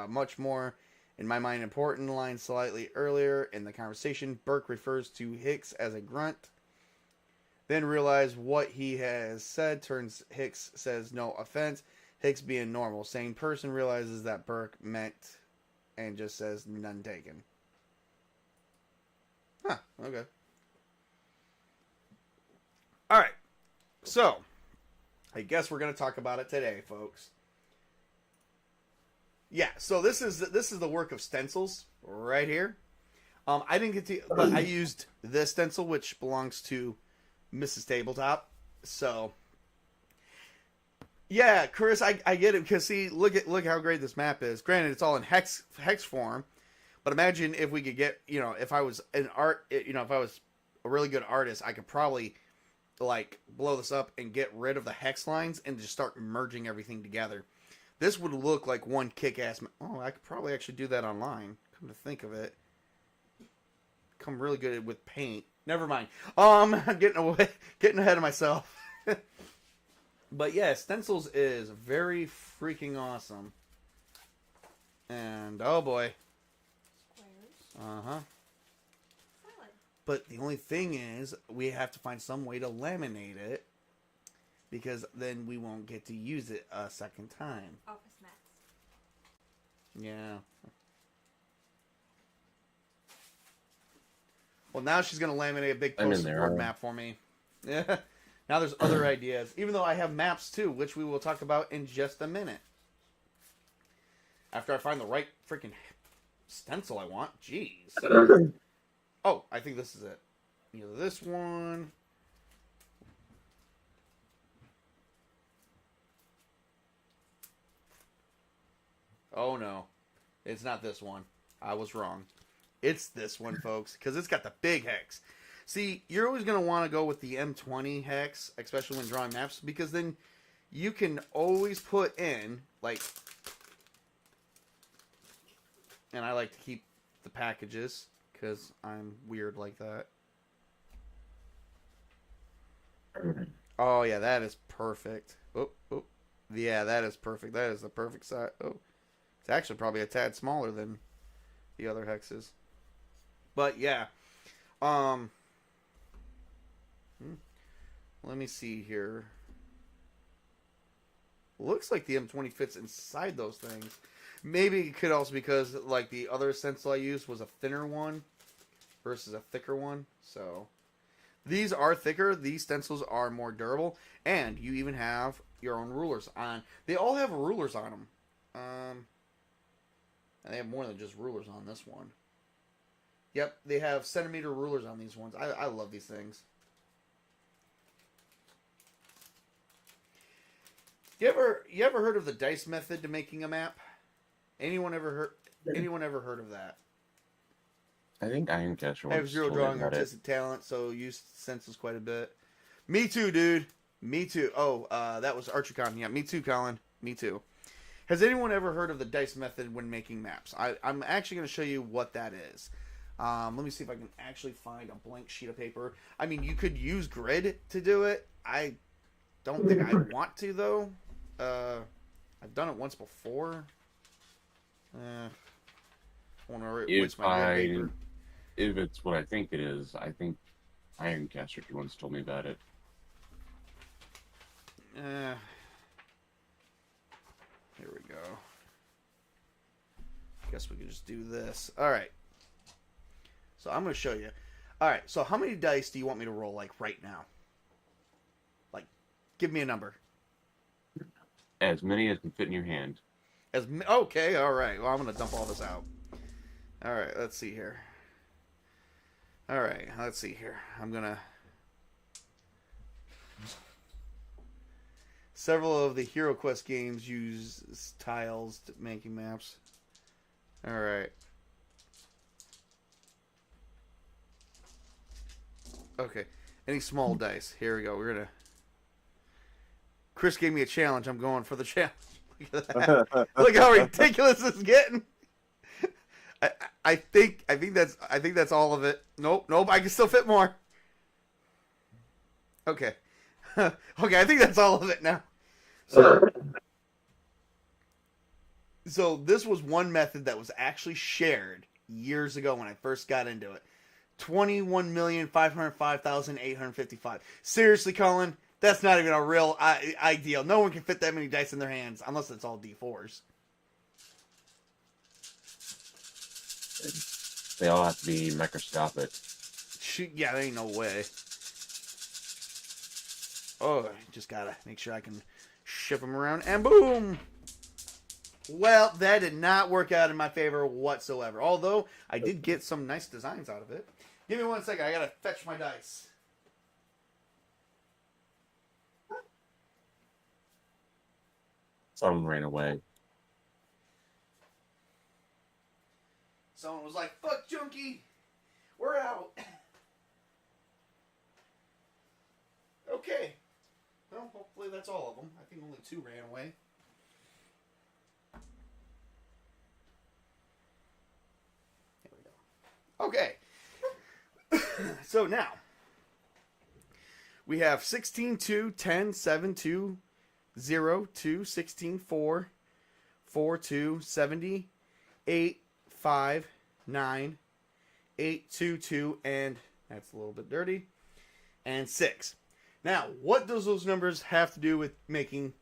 Speaker 1: much more, in my mind, important line slightly earlier in the conversation. Burke refers to Hicks as a grunt, then realize what he has said. Turns Hicks says, no offense. Hicks being normal, sane person realizes that Burke meant and just says, none taken. Huh, okay. Alright, so, I guess we're going to talk about it today, folks. Yeah, so this is the work of stencils right here. I didn't get to, but I used this stencil, which belongs to Mrs. Tabletop. So, yeah, Chris, I get it, because see, look how great this map is. Granted, it's all in hex form, but imagine if we could get, if I was if I was a really good artist, I could probably like blow this up and get rid of the hex lines and just start merging everything together. This would look like one kick-ass. Oh, I could probably actually do that online. Come to think of it, come really good with paint. Never mind. I'm getting ahead of myself. But yeah, stencils is very freaking awesome. And oh boy.
Speaker 3: Squares.
Speaker 1: Uh-huh.
Speaker 3: Solid.
Speaker 1: But the only thing is, we have to find some way to laminate it, because then we won't get to use it a second time.
Speaker 3: Office mats.
Speaker 1: Yeah. Well, now she's going to laminate a big poster board map for me. Yeah. Now there's other ideas. Even though I have maps too, which we will talk about in just a minute. After I find the right freaking stencil I want. Jeez. Oh, I think this is it. Either this one. Oh no. It's not this one. I was wrong. It's this one, folks, because it's got the big hex. See, you're always going to want to go with the M20 hex, especially when drawing maps, because then you can always put in, like, and I like to keep the packages, because I'm weird like that. Oh, yeah, that is perfect. Oh. Yeah, that is perfect. That is the perfect size. Oh, it's actually probably a tad smaller than the other hexes. But, yeah. Let me see here. Looks like the M20 fits inside those things. Maybe it could also because like the other stencil I used was a thinner one versus a thicker one. So these are thicker. These stencils are more durable, and you even have your own rulers on. They all have rulers on them. And they have more than just rulers on this one. Yep, they have centimeter rulers on these ones. I love these things. You ever heard of the dice method to making a map? Anyone ever heard of that?
Speaker 2: I think Ironcasher
Speaker 1: I have zero drawing artistic talent, so use stencils quite a bit. Me too, dude. Me too. Oh, that was ArcherCon. Yeah, me too, Colin. Me too. Has anyone ever heard of the dice method when making maps? I'm actually going to show you what that is. Let me see if I can actually find a blank sheet of paper. I mean, you could use grid to do it. I don't think I want to, though. I've done it once before. I want to waste my grid paper.
Speaker 2: If it's what I think it is, I think Ironcaster once told me about it.
Speaker 1: Here we go. Guess we can just do this. All right. So I'm going to show you. All right. So how many dice do you want me to roll, like, right now? Like, give me a number.
Speaker 2: As many as can fit in your hand.
Speaker 1: Okay. All right. Well, I'm going to dump all this out. All right. Let's see here. All right. Let's see here. I'm going to... Several of the HeroQuest games use tiles to making maps. All right. Okay. Any small dice? Here we go. We're gonna. Chris gave me a challenge. I'm going for the challenge. Look at that. Look how ridiculous this is getting. I think that's all of it. Nope. I can still fit more. Okay. Okay. I think that's all of it now. So this was one method that was actually shared years ago when I first got into it. 21,505,855. Seriously, Colin, that's not even a real ideal. No one can fit that many dice in their hands unless it's all D4s.
Speaker 2: They all have to be microscopic.
Speaker 1: Yeah, there ain't no way. Oh, just gotta make sure I can ship them around, and boom! Well, that did not work out in my favor whatsoever. Although, I did get some nice designs out of it. Give me 1 second. I gotta fetch my dice.
Speaker 2: Someone ran away.
Speaker 1: Someone was like, "Fuck Junkie! We're out!" Okay. Well, hopefully that's all of them. I think only 2 ran away. There we go. Okay. So now, we have 16, 2, 10, 7, 2, 0, 2, 16, 4, 4, 2, 70, 8, 5, 9, 8, 2, 2, and that's a little bit dirty, and 6. Now, what does those numbers have to do with making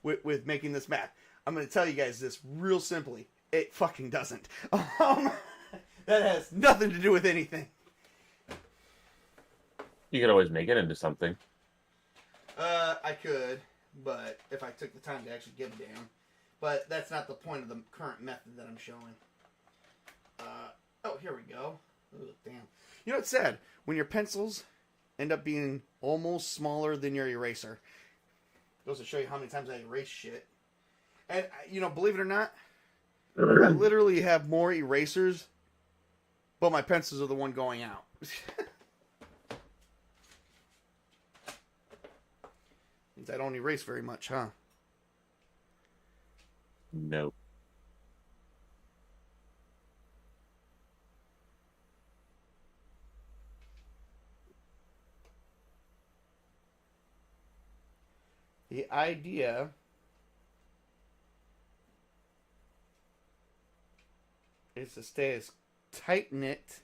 Speaker 1: this map? I'm going to tell you guys this real simply. It fucking doesn't. That has nothing to do with anything.
Speaker 2: You could always make it into something.
Speaker 1: I could, but if I took the time to actually give a damn. But that's not the point of the current method that I'm showing. Oh, here we go. Ooh, damn. You know what's sad? When your pencils end up being almost smaller than your eraser. Goes to show you how many times I erase shit. And, you know, believe it or not, I literally have more erasers, but my pencils are the one going out. Means I don't erase very much, huh?
Speaker 2: Nope.
Speaker 1: The idea is to stay as tight-knit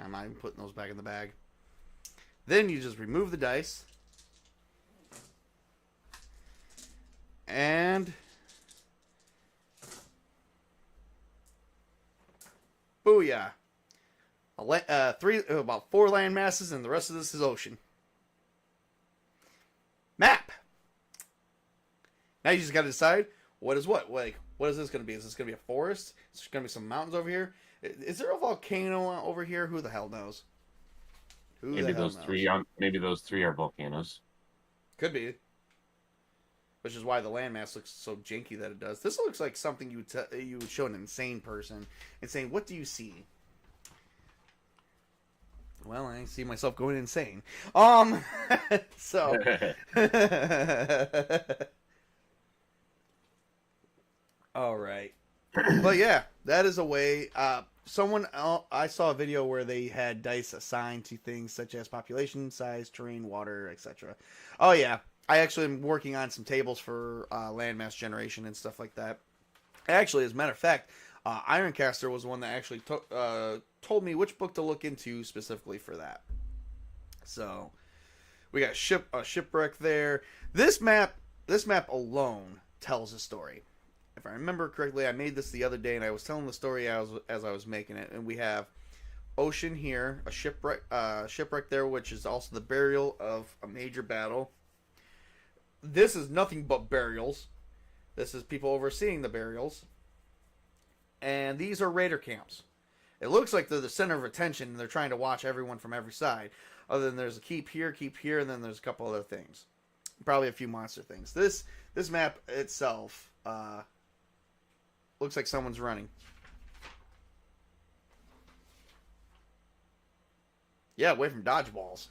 Speaker 1: I'm not even putting those back in the bag. Then you just remove the dice. And booyah. About 4 land masses, and the rest of this is ocean. Map. Now you just got to decide what is what. Like, what is this going to be? Is this going to be a forest? Is there going to be some mountains over here? Is there a volcano over here? Who the hell knows?
Speaker 2: Maybe those three are volcanoes.
Speaker 1: Could be. Which is why the landmass looks so janky that it does. This looks like something you would show an insane person and saying, "What do you see?" Well, I see myself going insane. So. All right. But yeah, that is a way. I saw a video where they had dice assigned to things such as population, size, terrain, water, etc. Oh yeah, I actually am working on some tables for landmass generation and stuff like that. Actually, as a matter of fact, Ironcaster was the one that actually told me which book to look into specifically for that. So we got a shipwreck there. This map alone tells a story. If I remember correctly, I made this the other day, and I was telling the story as I was making it. And we have ocean here, a shipwreck there, which is also the burial of a major battle. This is nothing but burials. This is people overseeing the burials. And these are raider camps. It looks like they're the center of attention, and they're trying to watch everyone from every side. Other than there's a keep here, and then there's a couple other things. Probably a few monster things. This map itself looks like someone's running. Yeah, away from dodgeballs.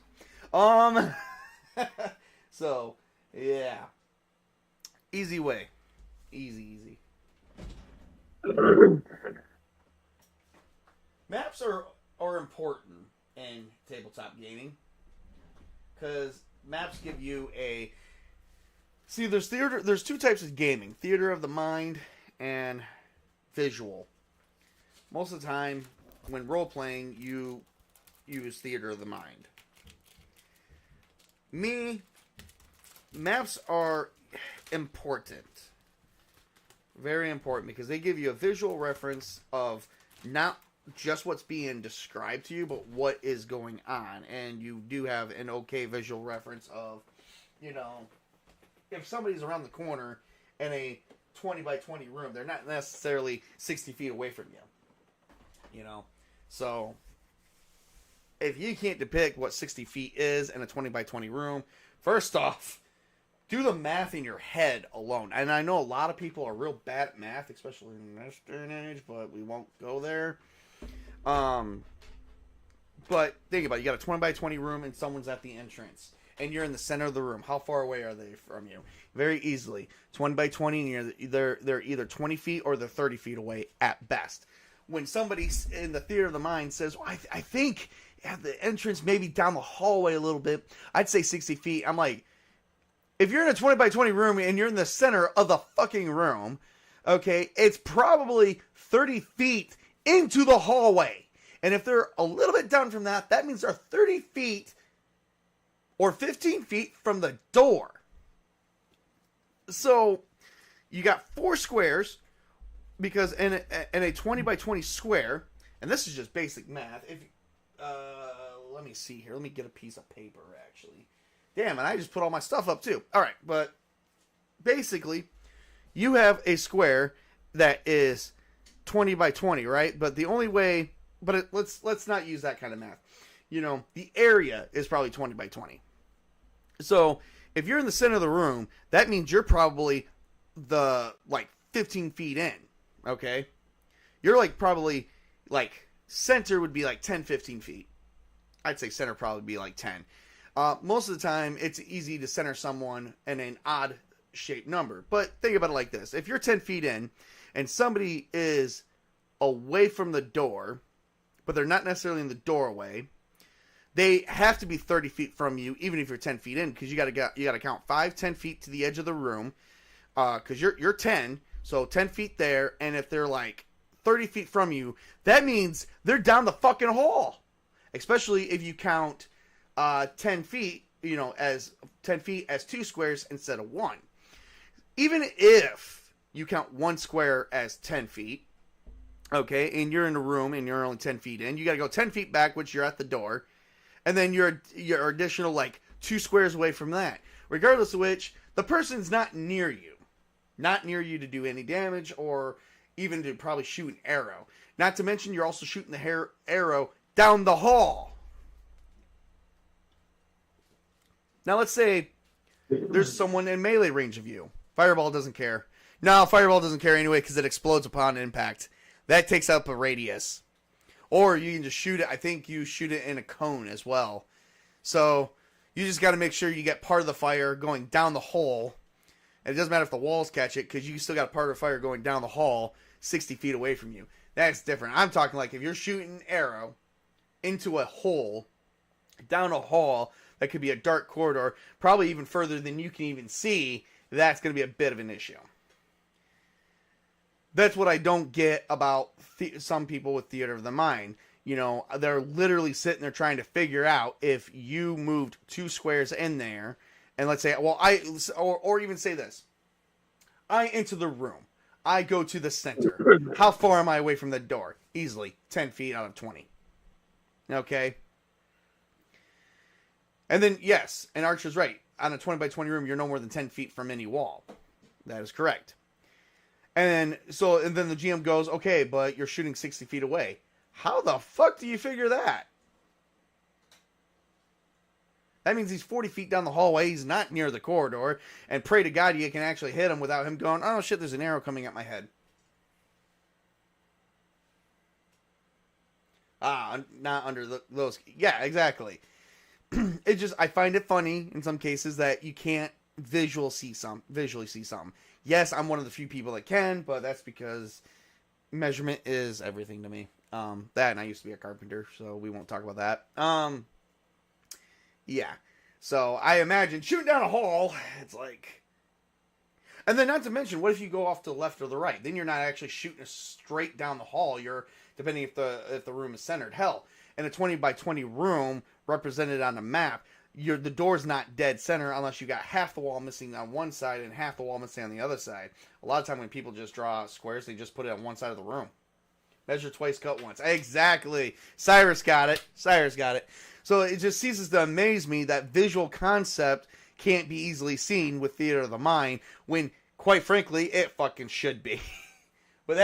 Speaker 1: So, yeah. Easy way. Easy. Maps are important in tabletop gaming. Because maps give you a... See, there's two types of gaming. Theater of the mind and visual. Most of the time, when role-playing, you use theater of the mind. Maps are important. Very important, because they give you a visual reference of not just what's being described to you, but what is going on. And you do have an okay visual reference of, if somebody's around the corner in a 20 by 20 room, they're not necessarily 60 feet away from you. So if you can't depict what 60 feet is in a 20 by 20 room, first off, do the math in your head alone. And I know a lot of people are real bad at math, especially in this day and age, but we won't go there. But think about it. You got a 20 by 20 room and someone's at the entrance. And you're in the center of the room. How far away are they from you? Very easily. 20 by 20, and they're either 20 feet or they're 30 feet away at best. When somebody in the theater of the mind says, well, I think at the entrance, maybe down the hallway a little bit, I'd say 60 feet. I'm like, if you're in a 20 by 20 room and you're in the center of the fucking room, okay, it's probably 30 feet into the hallway. And if they're a little bit down from that, that means they're 30 feet or 15 feet from the door. So you got 4 squares, because in a 20 by 20 square, and this is just basic math. If let me see here. Let me get a piece of paper, actually. Damn, and I just put all my stuff up, too. All right, but basically, you have a square that is 20 by 20, right? But the only way... But let's not use that kind of math. You know, the area is probably 20 by 20. So, if you're in the center of the room, that means you're probably 15 feet in, okay? You're probably, center would be 10, 15 feet. I'd say center probably be 10. Most of the time, it's easy to center someone in an odd shaped number. But think about it like this. If you're 10 feet in, and somebody is away from the door, but they're not necessarily in the doorway, they have to be 30 feet from you, even if you're 10 feet in, because you got to count 5, 10 feet to the edge of the room, because you're 10, so 10 feet there, and if they're 30 feet from you, that means they're down the fucking hall. Especially if you count 10 feet, as 10 feet as 2 squares instead of 1. Even if you count 1 square as 10 feet, okay, and you're in a room and you're only 10 feet in, you got to go 10 feet back, which you're at the door, and then you're additional 2 squares away from that. Regardless of which, the person's not near you to do any damage or even to probably shoot an arrow. Not to mention, you're also shooting the arrow down the hall. Now, let's say there's someone in melee range of you. Fireball doesn't care. No, Fireball doesn't care anyway because it explodes upon impact. That takes up a radius. Or you can just shoot it. I think you shoot it in a cone as well. So you just got to make sure you get part of the fire going down the hole. And it doesn't matter if the walls catch it, because you still got part of the fire going down the hall 60 feet away from you. That's different. I'm talking if you're shooting an arrow into a hole, down a hall, that could be a dark corridor, probably even further than you can even see, that's going to be a bit of an issue. That's what I don't get about some people with theater of the mind. They're literally sitting there trying to figure out if you moved 2 squares in there, and let's say, or even say this. I enter the room. I go to the center. How far am I away from the door? Easily 10 feet out of 20. Okay? And then, yes, and Archer's right. On a 20 by 20 room, you're no more than 10 feet from any wall. That is correct. And then the GM goes, okay, but you're shooting 60 feet away. How the fuck do you figure that? That means he's 40 feet down the hallway. He's not near the corridor. And pray to God you can actually hit him without him going, oh shit, there's an arrow coming at my head. Not under those. Yeah, exactly. I find it funny in some cases that you can't visually see something. Yes, I'm one of the few people that can, but that's because measurement is everything to me. That, and I used to be a carpenter, so we won't talk about that. Yeah. So I imagine shooting down a hall, it's and then not to mention, what if you go off to the left or the right? Then you're not actually shooting straight down the hall. You're, depending if the room is centered. Hell, in a 20 by 20 room represented on the map, the door's not dead center unless you got half the wall missing on one side and half the wall missing on the other side. A lot of time when people just draw squares, they just put it on one side of the room. Measure twice, cut once. Exactly. Cyrus got it. So it just ceases to amaze me that visual concept can't be easily seen with theater of the mind when, quite frankly, it fucking should be. But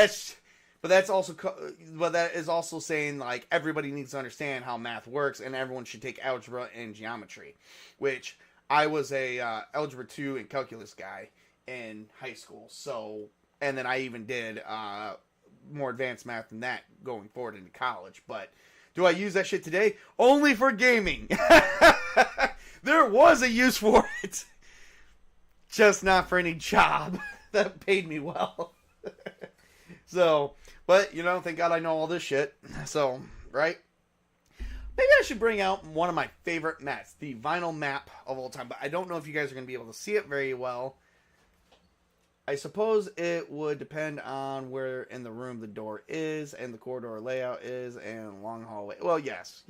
Speaker 1: that is also saying everybody needs to understand how math works and everyone should take algebra and geometry, which I was a algebra 2 and calculus guy in high school. So, and then I even did more advanced math than that going forward into college. But do I use that shit today? Only for gaming. There was a use for it. Just not for any job that paid me well. So, but, you know, thank God I know all this shit. So, right? Maybe I should bring out one of my favorite maps, the vinyl map of all time. But I don't know if you guys are going to be able to see it very well. I suppose it would depend on where in the room the door is and the corridor layout is and long hallway. Well, yes.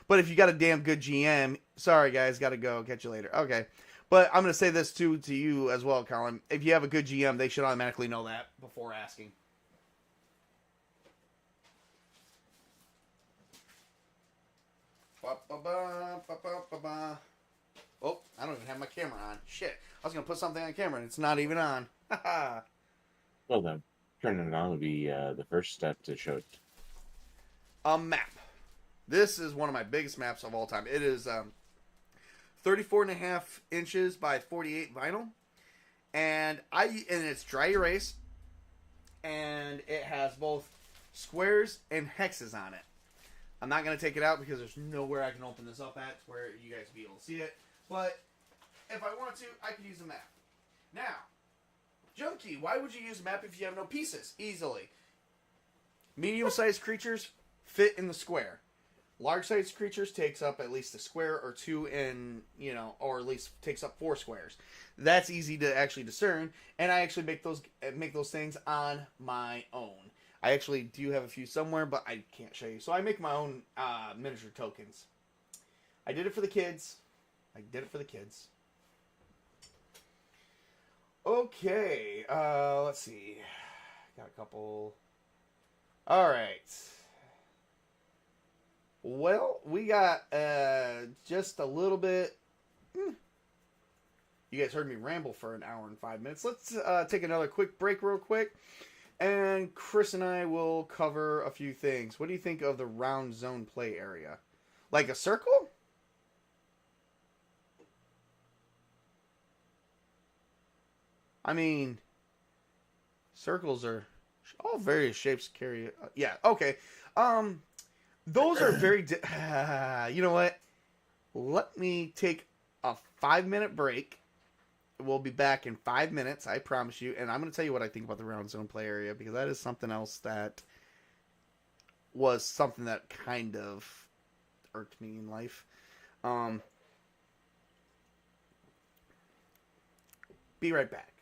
Speaker 1: But if you got a damn good GM, sorry guys, got to go. Catch you later. Okay. But I'm going to say this too to you as well, Colin. If you have a good GM, they should automatically know that before asking. Oh, I don't even have my camera on. Shit. I was going to put something on camera and it's not even on.
Speaker 2: Well, then, turning it on would be the first step to show it.
Speaker 1: A map. This is one of my biggest maps of all time. It is 34.5 inches by 48 vinyl. And it's dry erase. And it has both squares and hexes on it. I'm not going to take it out because there's nowhere I can open this up at where you guys will be able to see it. But if I want to, I could use a map. Now, Junkie, why would you use a map if you have no pieces? Easily. Medium-sized creatures fit in the square. Large-sized creatures takes up at least a square or two in, you know, or at least takes up 4 squares. That's easy to actually discern, and I actually make those things on my own. I actually do have a few somewhere, but I can't show you. So I make my own miniature tokens. I did it for the kids. Okay, let's see. Got a couple. All right. Well, we got just a little bit. You guys heard me ramble for an hour and 5 minutes. Let's take another quick break real quick. And Chris and I will cover a few things. What do you think of the round zone play area? Like a circle? I mean, circles are all various shapes carry. Yeah, okay. Those are very. You know what? Let me take a 5-minute break. We'll be back in 5 minutes, I promise you. And I'm going to tell you what I think about the round zone play area, because that is something else that was something that kind of irked me in life. Be right back.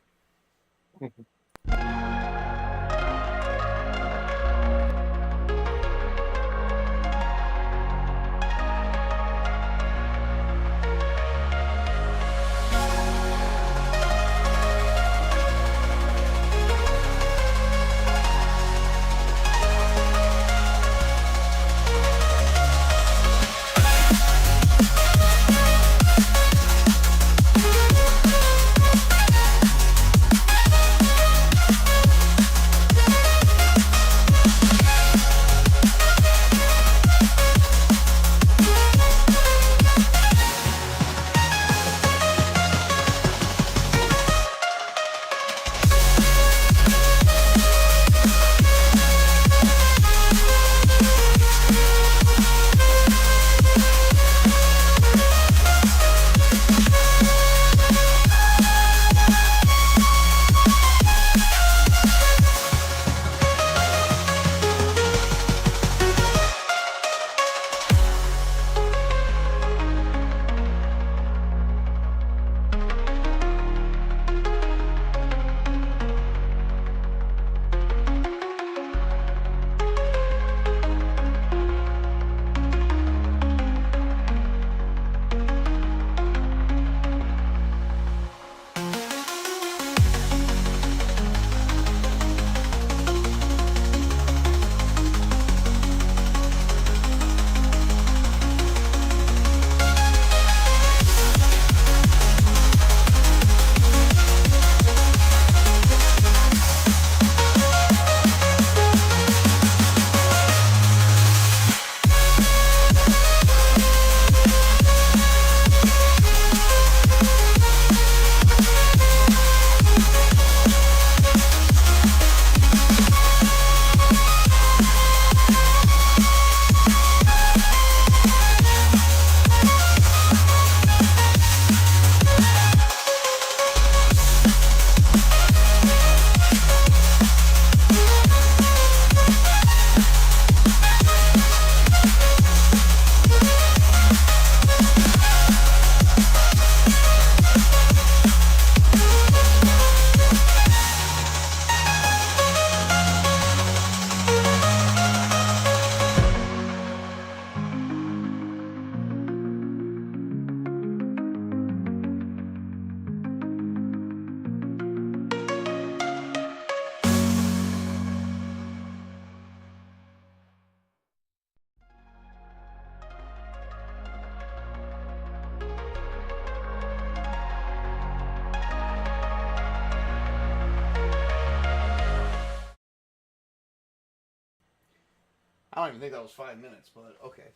Speaker 1: I don't even think that was 5 minutes, but okay.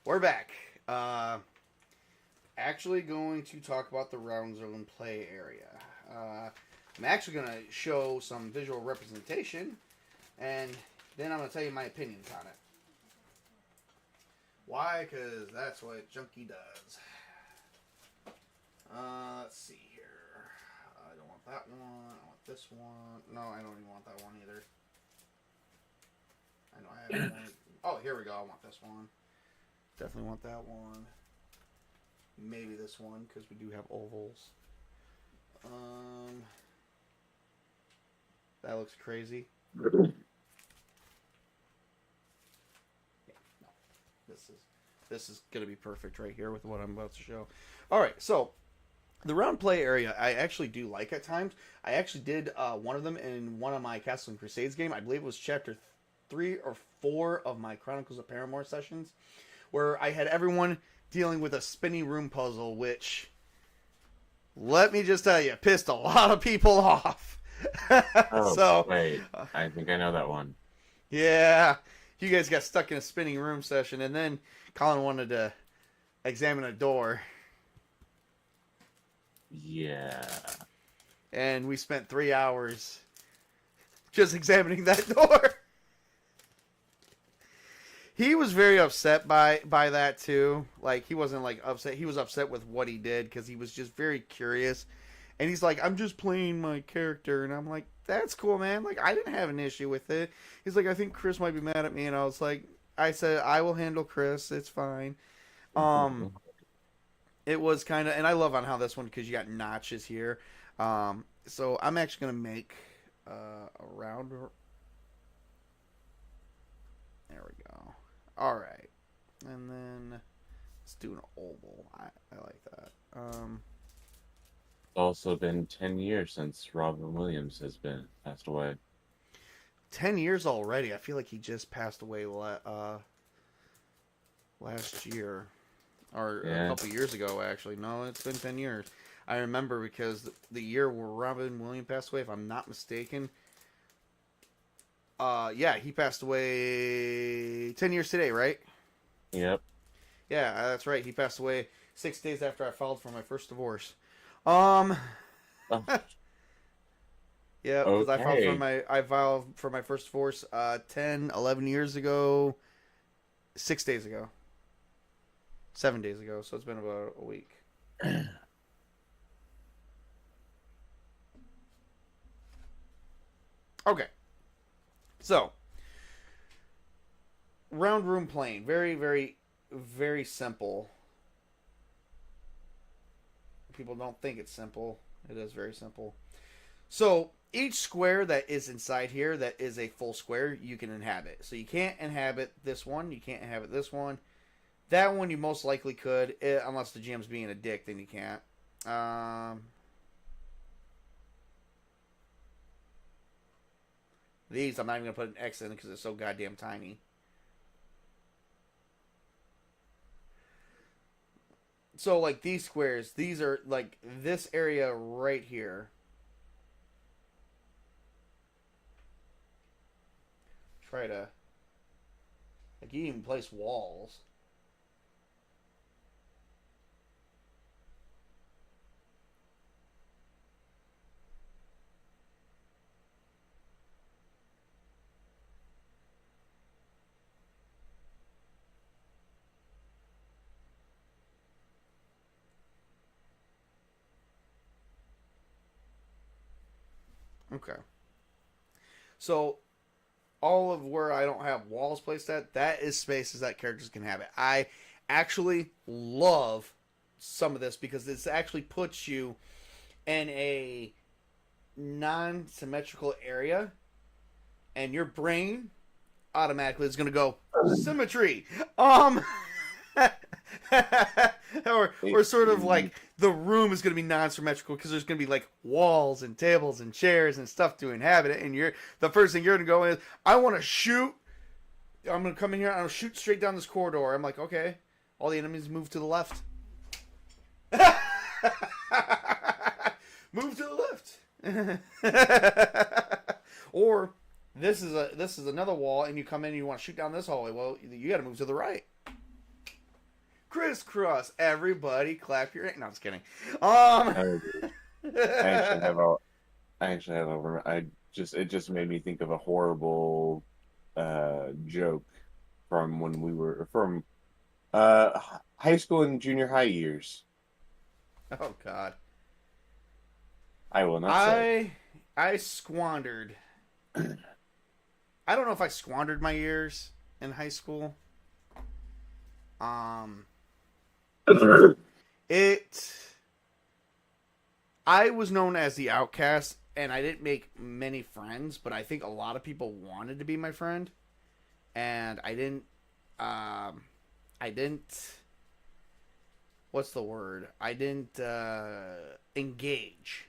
Speaker 1: We're back. Actually going to talk about the round zone play area. I'm actually going to show some visual representation, and then I'm going to tell you my opinions on it. Why? Because that's what Junkie does. Let's see here. I don't want that one. I want this one. No, I don't even want that one either. I know I have one. Oh, here we go. I want this one. Definitely want that one. Maybe this one, because we do have ovals. That looks crazy. Yeah, no. This is gonna be perfect right here with what I'm about to show. All right, so the round play area I actually do like at times. I actually did one of them in one of my Castle and Crusades game. I believe it was chapter 3 or 4 of my Chronicles of Paramore sessions, where I had everyone dealing with a spinning room puzzle, which, let me just tell you, pissed a lot of people off. So,
Speaker 2: wait, I think I know that one.
Speaker 1: Yeah, you guys got stuck in a spinning room session, and then Colin wanted to examine a door.
Speaker 2: Yeah.
Speaker 1: And we spent 3 hours just examining that door. He was very upset by that too. Like, he wasn't like upset. He was upset with what he did because he was just very curious. And he's like, I'm just playing my character. And I'm like, that's cool, man. Like, I didn't have an issue with it. He's like, I think Chris might be mad at me. And I was like, I said, I will handle Chris. It's fine. It was kind of, and I love on how this one, because you got notches here. So I'm actually going to make a round. There we go. All right. And then let's do an oval. I like that.
Speaker 2: It's also been 10 years since Robin Williams has been passed away.
Speaker 1: 10 years already. I feel like he just passed away last year. Or a couple years ago, actually. No, it's been 10 years. I remember because the year where Robin Williams passed away, if I'm not mistaken, yeah, he passed away 10 years today, right?
Speaker 2: Yep.
Speaker 1: Yeah, that's right. He passed away 6 days after I filed for my first divorce.
Speaker 2: Oh.
Speaker 1: Yeah, because I filed for my first divorce 10, 11 years ago, 6 days ago. 7 days ago, so it's been about a week. Okay. So, round room playing. Very, very, very simple. People don't think it's simple. It is very simple. So, each square that is inside here that is a full square, you can inhabit. So, you can't inhabit this one. You can't inhabit this one. That one you most likely could, unless the GM's being a dick, then you can't. These, I'm not even going to put an X in because it's so goddamn tiny. So, like, these squares, these are, like, this area right here. Try to... Like, you even place walls. Okay. So, all of where I don't have walls placed at, that is spaces that characters can have it. I actually love some of this because this actually puts you in a non-symmetrical area, and your brain automatically is going to go, symmetry! or sort of like the room is going to be non-symmetrical because there's going to be like walls and tables and chairs and stuff to inhabit it, and the first thing you're going to go is, I want to shoot. I'm going to come in here and I'll shoot straight down this corridor. I'm like, okay, all the enemies move to the left. Move to the left. Or this is another wall, and you come in and you want to shoot down this hallway. Well, you got to move to the right. Crisscross, everybody, clap your hands. No, I'm just kidding.
Speaker 2: I actually have a. I actually have a. It just made me think of a horrible joke from when we were from high school and junior high years.
Speaker 1: Oh God.
Speaker 2: I will not say.
Speaker 1: I squandered. I don't know if I squandered my years in high school. I was known as the outcast, and I didn't make many friends, but I think a lot of people wanted to be my friend, and I didn't. What's the word? I didn't engage.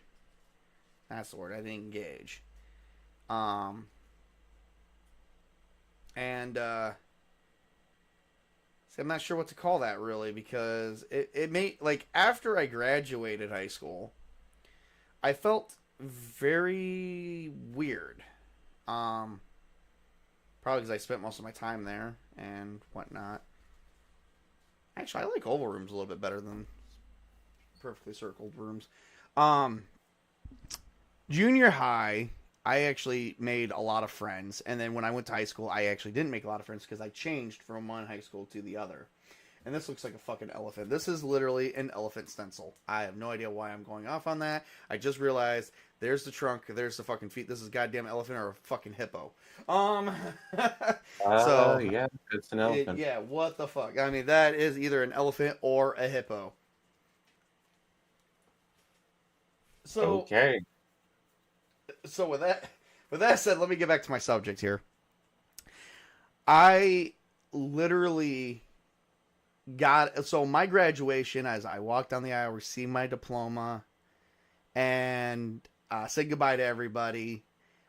Speaker 1: That's the word. I didn't engage. See, I'm not sure what to call that really, because it made, like, after I graduated high school, I felt very weird. Probably because I spent most of my time there and whatnot. Actually, I like oval rooms a little bit better than perfectly circled rooms. Junior high, I actually made a lot of friends, and then when I went to high school, I actually didn't make a lot of friends because I changed from one high school to the other. And this looks like a fucking elephant. This is literally an elephant stencil. I have no idea why I'm going off on that. I just realized there's the trunk, there's the fucking feet. This is a goddamn elephant or a fucking hippo. So
Speaker 2: yeah, it's an elephant.
Speaker 1: yeah, what the fuck? I mean, that is either an elephant or a hippo. So
Speaker 2: okay.
Speaker 1: So with that said, let me get back to my subject here. I literally my graduation, as I walked down the aisle, received my diploma, and said goodbye to everybody,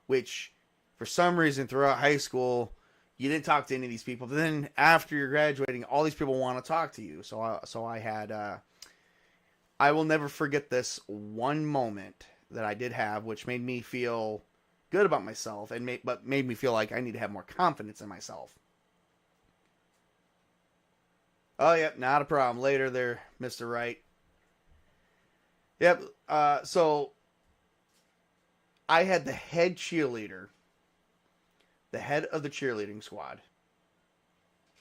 Speaker 1: which for some reason throughout high school, you didn't talk to any of these people. But then after you're graduating, all these people want to talk to you. So I had, I will never forget this one moment that I did have, which made me feel good about myself, but made me feel like I need to have more confidence in myself. Oh, yep, not a problem. Later there, Mr. Wright. Yep, so I had the head cheerleader, the head of the cheerleading squad,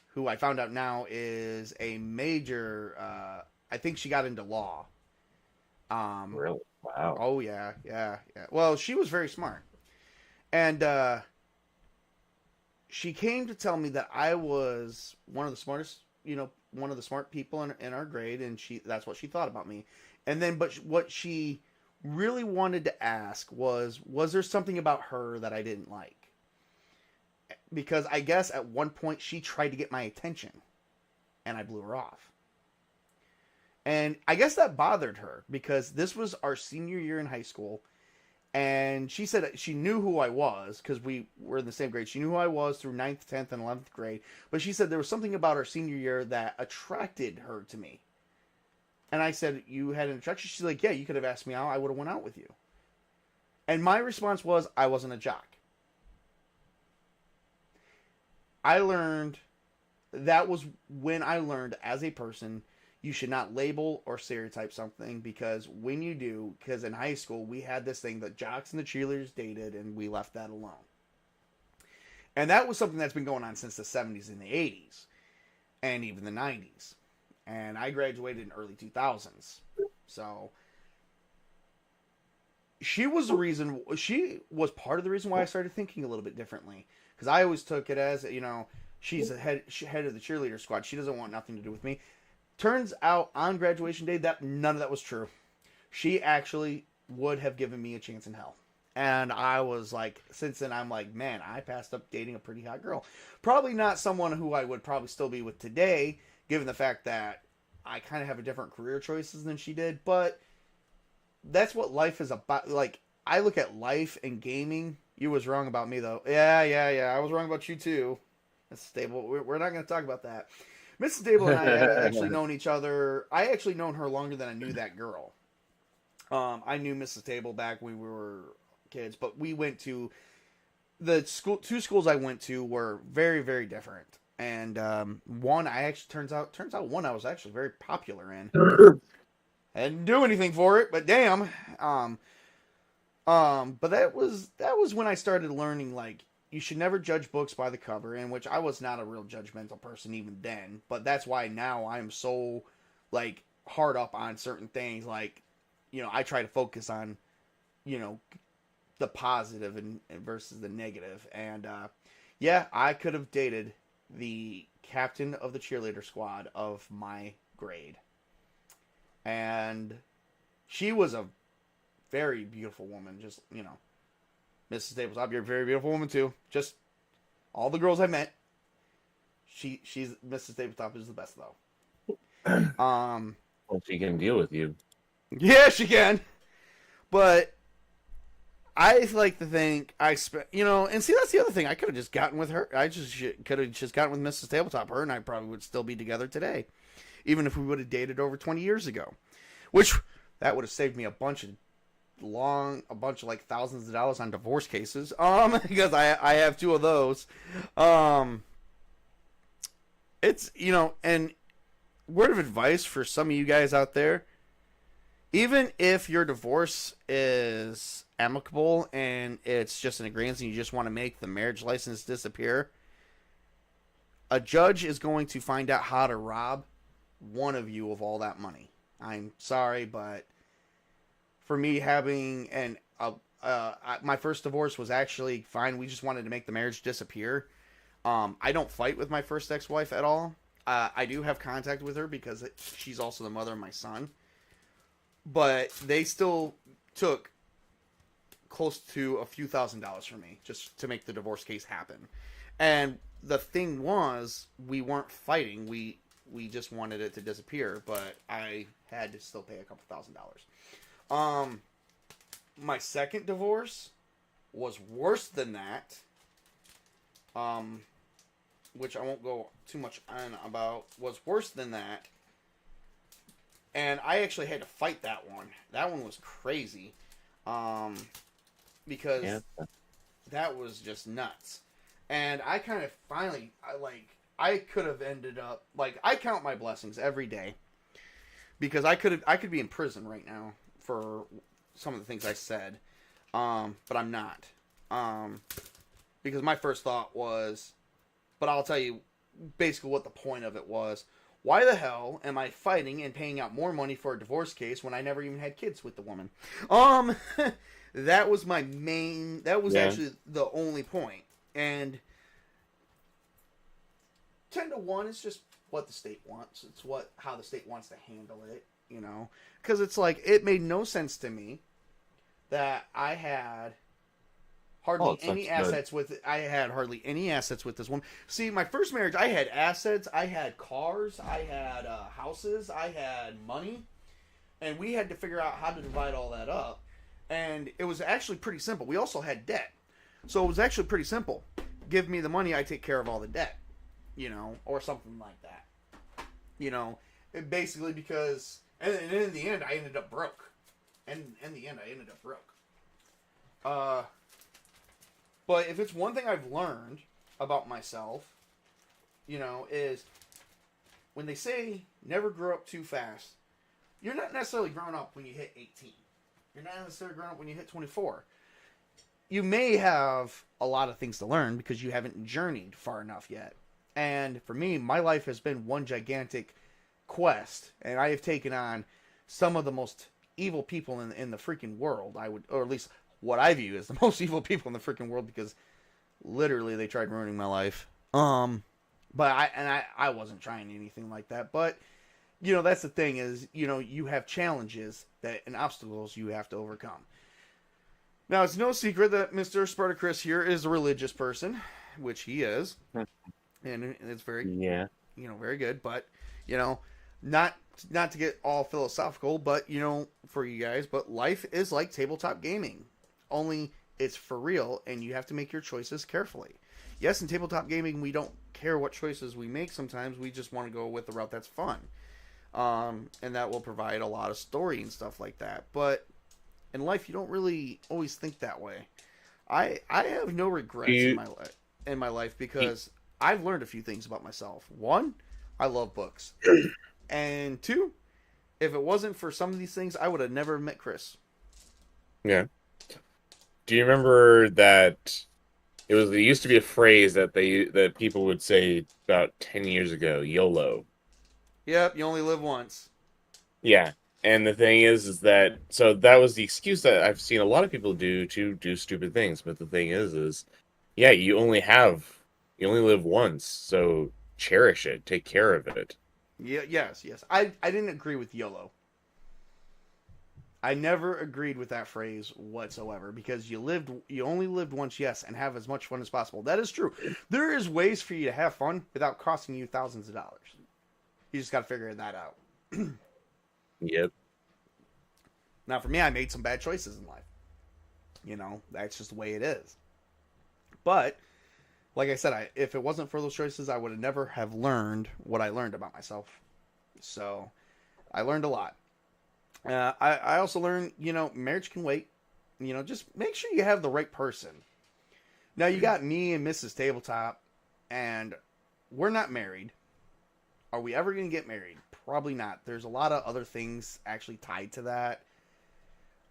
Speaker 1: who I found out now is a major, I think she got into law.
Speaker 2: Really? Wow.
Speaker 1: Oh, yeah. Well, she was very smart. And she came to tell me that I was one of the smartest, one of the smart people in our grade, and that's what she thought about me. And then, but what she really wanted to ask was there something about her that I didn't like? Because I guess at one point she tried to get my attention, and I blew her off. And I guess that bothered her, because this was our senior year in high school. And she said she knew who I was, because we were in the same grade. She knew who I was through 9th, 10th, and 11th grade. But she said there was something about our senior year that attracted her to me. And I said, you had an attraction? She's like, yeah, you could have asked me out. I would have went out with you. And my response was, I wasn't a jock. That was when I learned as a person, you should not label or stereotype something, because when you do, because in high school we had this thing that jocks and the cheerleaders dated, and we left that alone. And that was something that's been going on since the 70s and the 80s, and even the 90s. And I graduated in early 2000s. So she was part of the reason why I started thinking a little bit differently. Because I always took it as, she's the head of the cheerleader squad. She doesn't want nothing to do with me. Turns out on graduation day that none of that was true. She actually would have given me a chance in hell. And I was like, since then I'm like, man, I passed up dating a pretty hot girl. Probably not someone who I would probably still be with today, given the fact that I kind of have a different career choices than she did. But that's what life is about. Like, I look at life and gaming. You was wrong about me, though. Yeah. I was wrong about you, too. That's stable. We're not going to talk about that. Mrs. Dable and I have actually known each other. I actually known her longer than I knew that girl. I knew Mrs. Table back when we were kids, but we went to two schools I went to were very, very different. And one I actually turns out one I was actually very popular in. I didn't do anything for it, but damn. But that was when I started learning, like, you should never judge books by the cover, in which I was not a real judgmental person even then. But that's why now I'm so, like, hard up on certain things. Like, I try to focus on, the positive and versus the negative. And yeah, I could have dated the captain of the cheerleader squad of my grade, and she was a very beautiful woman. Just, Mrs. Tabletop, you're a very beautiful woman too. Just all the girls I met, she's Mrs. Tabletop is the best though.
Speaker 2: Well, she can deal with you.
Speaker 1: Yeah, she can. But I like to think and see, that's the other thing. I could have just gotten with her. I just could have just gotten with Mrs. Tabletop. Her and I probably would still be together today, even if we would have dated over 20 years ago. Which that would have saved me a bunch of like thousands of dollars on divorce cases. Because I have two of those. It's and word of advice for some of you guys out there. Even if your divorce is amicable and it's just an agreement and you just want to make the marriage license disappear, a judge is going to find out how to rob one of you of all that money. I'm sorry, but for me, having my first divorce was actually fine. We just wanted to make the marriage disappear. I don't fight with my first ex-wife at all. I do have contact with her because she's also the mother of my son. But they still took close to a few $1,000s from me just to make the divorce case happen. And the thing was, we weren't fighting. We just wanted it to disappear, but I had to still pay a couple $1,000s. My second divorce was worse than that. Which I won't go too much on about, was worse than that. And I actually had to fight that one. That one was crazy. Because that was just nuts. And I kind of finally, I could have ended up, like, I count my blessings every day. Because I could be in prison right now for some of the things I said. But I'm not. Because my first thought was, but I'll tell you basically what the point of it was. Why the hell am I fighting and paying out more money for a divorce case when I never even had kids with the woman? That was my main, that was actually the only point. And 10-1 is just what the state wants. It's how the state wants to handle it, Because it's like, it made no sense to me that I had hardly any assets with it. I had hardly any assets with this woman. See, my first marriage, I had assets, I had cars, I had houses, I had money, and we had to figure out how to divide all that up. And it was actually pretty simple. We also had debt, so it was actually pretty simple. Give me the money, I take care of all the debt, or something like that. Basically because, and in the end, I ended up broke. But if it's one thing I've learned about myself, is when they say never grow up too fast, you're not necessarily growing up when you hit 18. You're not necessarily growing up when you hit 24. You may have a lot of things to learn because you haven't journeyed far enough yet. And for me, my life has been one gigantic quest, and I have taken on some of the most evil people in the freaking world. Or at least what I view as the most evil people in the freaking world, because literally they tried ruining my life. But I wasn't trying anything like that. But that's the thing is, you have challenges and obstacles you have to overcome. Now, it's no secret that Mr. Spartacus here is a religious person, which he is, and it's very very good. But not to get all philosophical, but for you guys, but life is like tabletop gaming. Only it's for real, and you have to make your choices carefully. Yes, in tabletop gaming, we don't care what choices we make sometimes. We just want to go with the route that's fun. And that will provide a lot of story and stuff like that. But in life, you don't really always think that way. I have no regrets in my life because I've learned a few things about myself. One, I love books, and two, if it wasn't for some of these things, I would have never met Chris.
Speaker 2: Yeah. Do you remember that it used to be a phrase that people would say about 10 years ago, YOLO.
Speaker 1: Yep, you only live once.
Speaker 2: Yeah. And the thing is that so that was the excuse that I've seen a lot of people do to do stupid things. But the thing is yeah, you only live once, so cherish it, take care of it.
Speaker 1: Yeah, yes. I didn't agree with YOLO. I never agreed with that phrase whatsoever because you only lived once, yes, and have as much fun as possible. That is true. There is ways for you to have fun without costing you thousands of dollars. You just got to figure that out.
Speaker 2: Yep.
Speaker 1: Now, for me, I made some bad choices in life. That's just the way it is. But like I said, if it wasn't for those choices, I would have never have learned what I learned about myself. So I learned a lot. I also learned, marriage can wait. Just make sure you have the right person. Now, you got me and Mrs. Tabletop, and we're not married. Are we ever going to get married? Probably not. There's a lot of other things actually tied to that.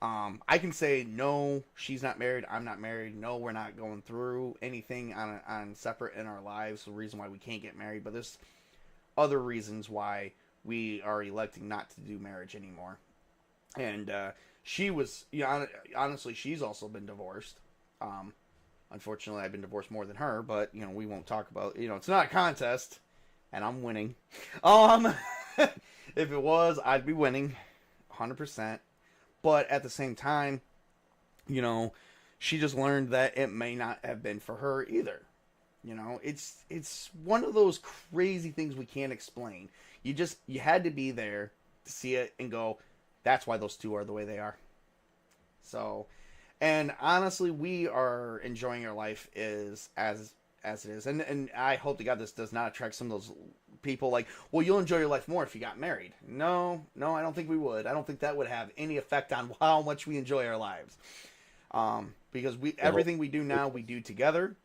Speaker 1: I can say, no, she's not married. I'm not married. No, we're not going through anything on separate in our lives. The reason why we can't get married. But there's other reasons why we are electing not to do marriage anymore. And she was, honestly, she's also been divorced. Unfortunately, I've been divorced more than her, but, we won't talk about, it's not a contest, and I'm winning. If it was, I'd be winning 100%. But at the same time, she just learned that it may not have been for her either. It's one of those crazy things we can't explain. You had to be there to see it and go, that's why those two are the way they are. So, and honestly, we are enjoying our life as it is. And I hope to God this does not attract some of those people like, well, you'll enjoy your life more if you got married. No, I don't think we would. I don't think that would have any effect on how much we enjoy our lives. Because everything we do now, we do together.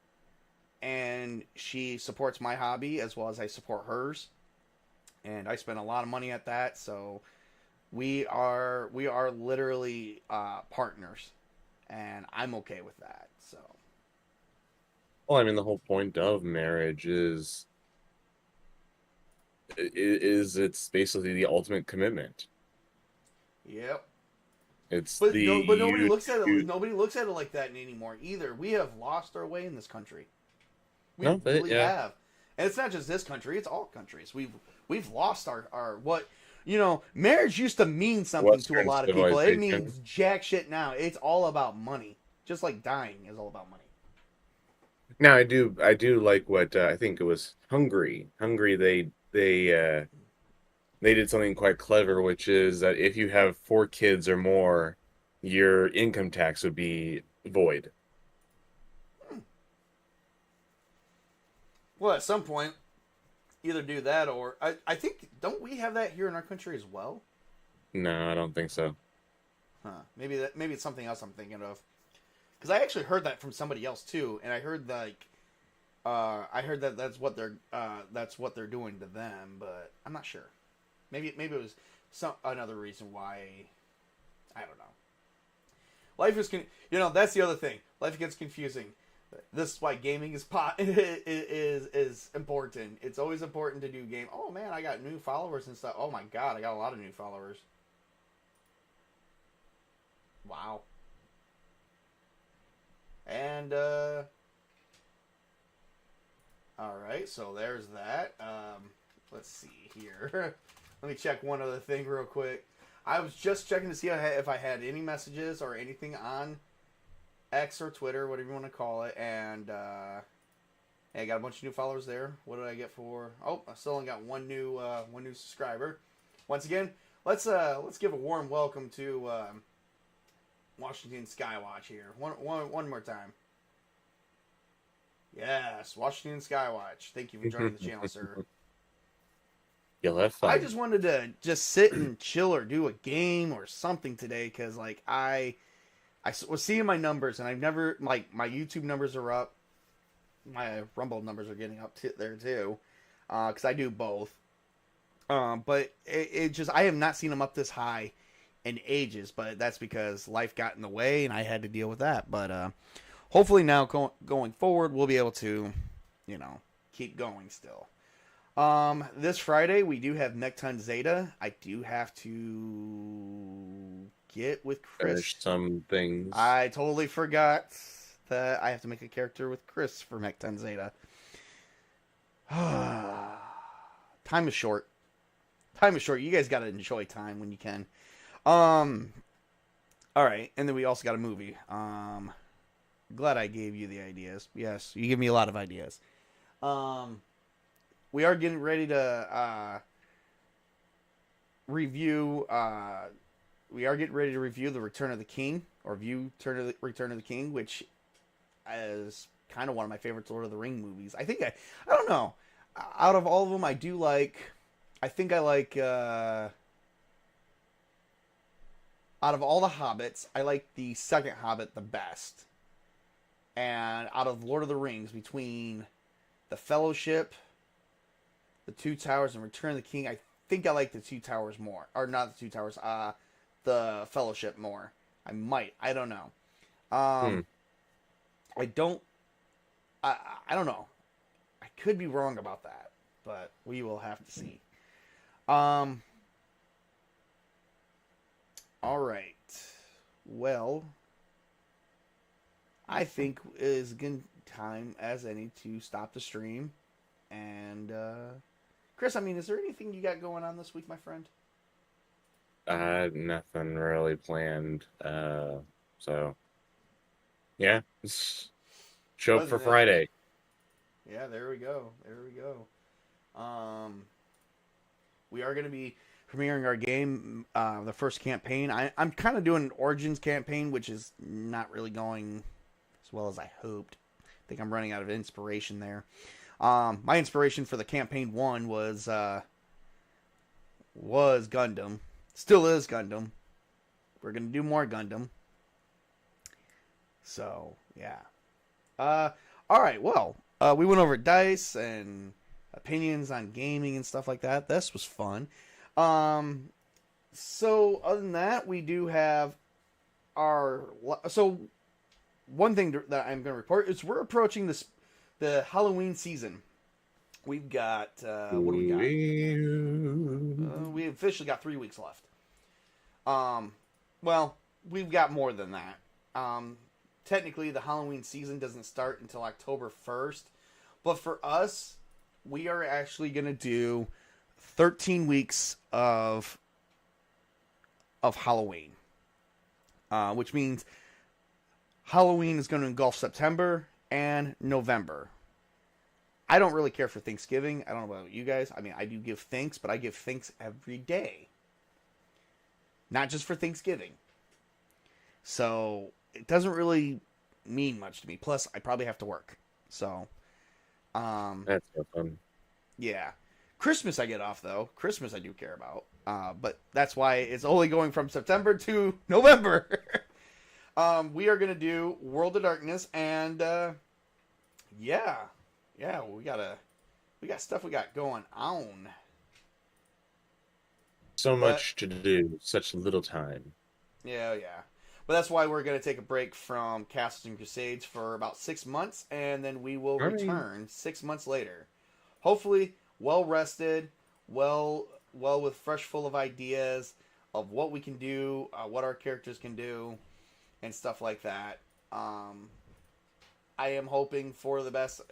Speaker 1: And she supports my hobby as well as I support hers. And I spend a lot of money at that, so we are literally partners, and I'm okay with that. So,
Speaker 2: Well, I mean, the whole point of marriage is it's basically the ultimate commitment.
Speaker 1: yep.
Speaker 2: It's
Speaker 1: But
Speaker 2: the
Speaker 1: no, but nobody
Speaker 2: you
Speaker 1: looks at
Speaker 2: two-
Speaker 1: it. Nobody looks at it like that anymore either. We have lost our way in this country. We
Speaker 2: No, but,
Speaker 1: really
Speaker 2: yeah.
Speaker 1: have, and it's not just this country; it's all countries. We've lost our what. Marriage used to mean something to a
Speaker 2: Western
Speaker 1: lot of people. It
Speaker 2: civilization.
Speaker 1: means jack shit now. It's all about money. Just like dying is all about money.
Speaker 2: Now I do like what I think it was Hungary. Hungary they did something quite clever, which is that if you have 4 kids or more, your income tax would be void.
Speaker 1: Well, at some point, either do that or I think don't we have that here in our country as well?
Speaker 2: No, I don't think so.
Speaker 1: Huh? Maybe it's something else I'm thinking of. Because I actually heard that from somebody else too, and I heard that that's what they're doing to them, but I'm not sure. Maybe it was another reason why. I don't know. Life is that's the other thing. Life gets confusing. This is why gaming is important. It's always important to do game. Oh man, I got new followers and stuff. Oh my god, I got a lot of new followers. Wow. And all right, so there's that. Let's see here. Let me check one other thing real quick. I was just checking to see if I had any messages or anything on X or Twitter, whatever you want to call it, and I got a bunch of new followers there. What did I get for? Oh, I still only got one new subscriber. Once again, let's give a warm welcome to Washington Skywatch here. One more time. Yes, Washington Skywatch. Thank you for joining the channel, sir.
Speaker 2: You'll have fun.
Speaker 1: I just wanted to sit and chill or do a game or something today because I was seeing my numbers, and I've never like my YouTube numbers are up, my Rumble numbers are getting up there too, because I do both. But it just I have not seen them up this high in ages, but that's because life got in the way and I had to deal with that. But hopefully now going forward, we'll be able to, keep going still. This Friday we do have Mechton Zeta. I do have to get with Chris.
Speaker 2: There's some things.
Speaker 1: I totally forgot that I have to make a character with Chris for Mechton Zeta. Time is short. Time is short. You guys gotta enjoy time when you can. All right, and then we also got a movie. Glad I gave you the ideas. Yes, you give me a lot of ideas. We are getting ready to review. We are getting ready to review The Return of the King, or view Return of the King, which is kind of one of my favorite Lord of the Ring movies. I think I don't know. Out of all of them, I think I like. Out of all the Hobbits, I like the second Hobbit the best. And out of Lord of the Rings, between the Fellowship, the Two Towers, and Return of the King, I think I like the Two Towers more. Or not the Two Towers, the Fellowship more. I might. I don't know. I don't know. I could be wrong about that, but we will have to see. All right. Well, I think it is a good time as any to stop the stream. And, Chris, I mean, is there anything you got going on this week, my friend?
Speaker 2: Nothing really planned. So, yeah. Show up for Friday.
Speaker 1: Yeah, there we go. We are going to be premiering our game, the first campaign. I'm kind of doing an Origins campaign, which is not really going as well as I hoped. I think I'm running out of inspiration there. My inspiration for the campaign 1 was Gundam. Still is Gundam. We're going to do more Gundam. So, yeah. All right, well, we went over dice and opinions on gaming and stuff like that. This was fun. So, other than that, we do have so one thing that I'm going to report is we're approaching the Halloween season. We've got, what do we got? We officially got 3 weeks left. Well, we've got more than that. Technically, the Halloween season doesn't start until October 1st. But for us, we are actually going to do 13 weeks of Halloween. Which means Halloween is going to engulf September and November. I don't really care for Thanksgiving. I don't know about you guys. I mean, I do give thanks, but I give thanks every day. Not just for Thanksgiving. So, it doesn't really mean much to me. Plus, I probably have to work. So,
Speaker 2: that's so fun.
Speaker 1: Yeah. Christmas I get off, though. Christmas I do care about. But that's why it's only going from September to November. We are going to do World of Darkness, and yeah, we got stuff we got going on.
Speaker 2: So much to do, such little time.
Speaker 1: Yeah. But that's why we're going to take a break from Castles and Crusades for about 6 months, and then we will return 6 months later. Hopefully, well rested, well with fresh full of ideas of what we can do, what our characters can do, and stuff like that. I am hoping for the best.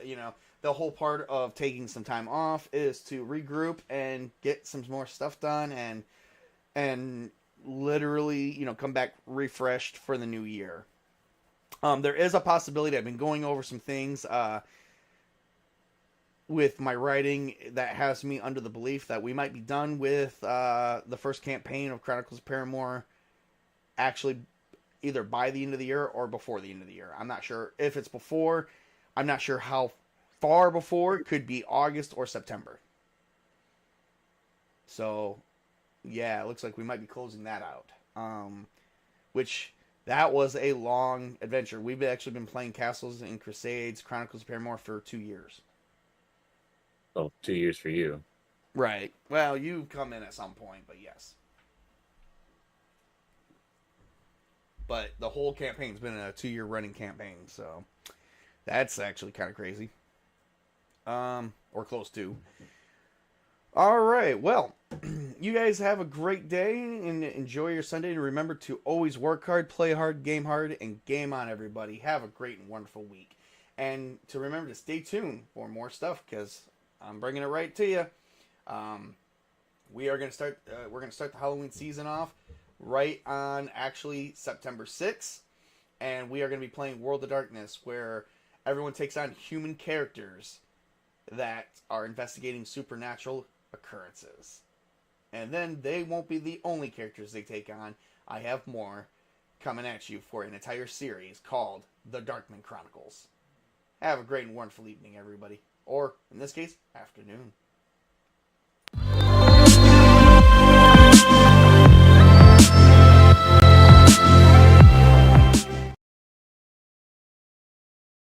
Speaker 1: The whole part of taking some time off is to regroup and get some more stuff done and literally, come back refreshed for the new year. There is a possibility. I've been going over some things with my writing that has me under the belief that we might be done with the first campaign of Chronicles of Paramore actually either by the end of the year or before the end of the year. I'm not sure if it's before. I'm not sure how far before. It could be August or September. So, yeah, it looks like we might be closing that out. Which That was a long adventure. We've actually been playing Castles and Crusades, Chronicles of Paramore for 2 years.
Speaker 2: Oh, 2 years for you.
Speaker 1: Right. Well, you come in at some point, but yes. But the whole campaign's been a 2-year running campaign, so that's actually kind of crazy. Or close to. All right. Well, you guys have a great day and enjoy your Sunday. And remember to always work hard, play hard, and game on, everybody. Have a great and wonderful week. And to remember to stay tuned for more stuff because I'm bringing it right to you. We are going to start. We're going to start the Halloween season off right on actually September 6th, and we are going to be playing World of Darkness, where everyone takes on human characters that are investigating supernatural occurrences. And then they won't be the only characters they take on. I have more coming at you for an entire series called The Darkman Chronicles. Have a great and wonderful evening, everybody. Or, in this case, afternoon.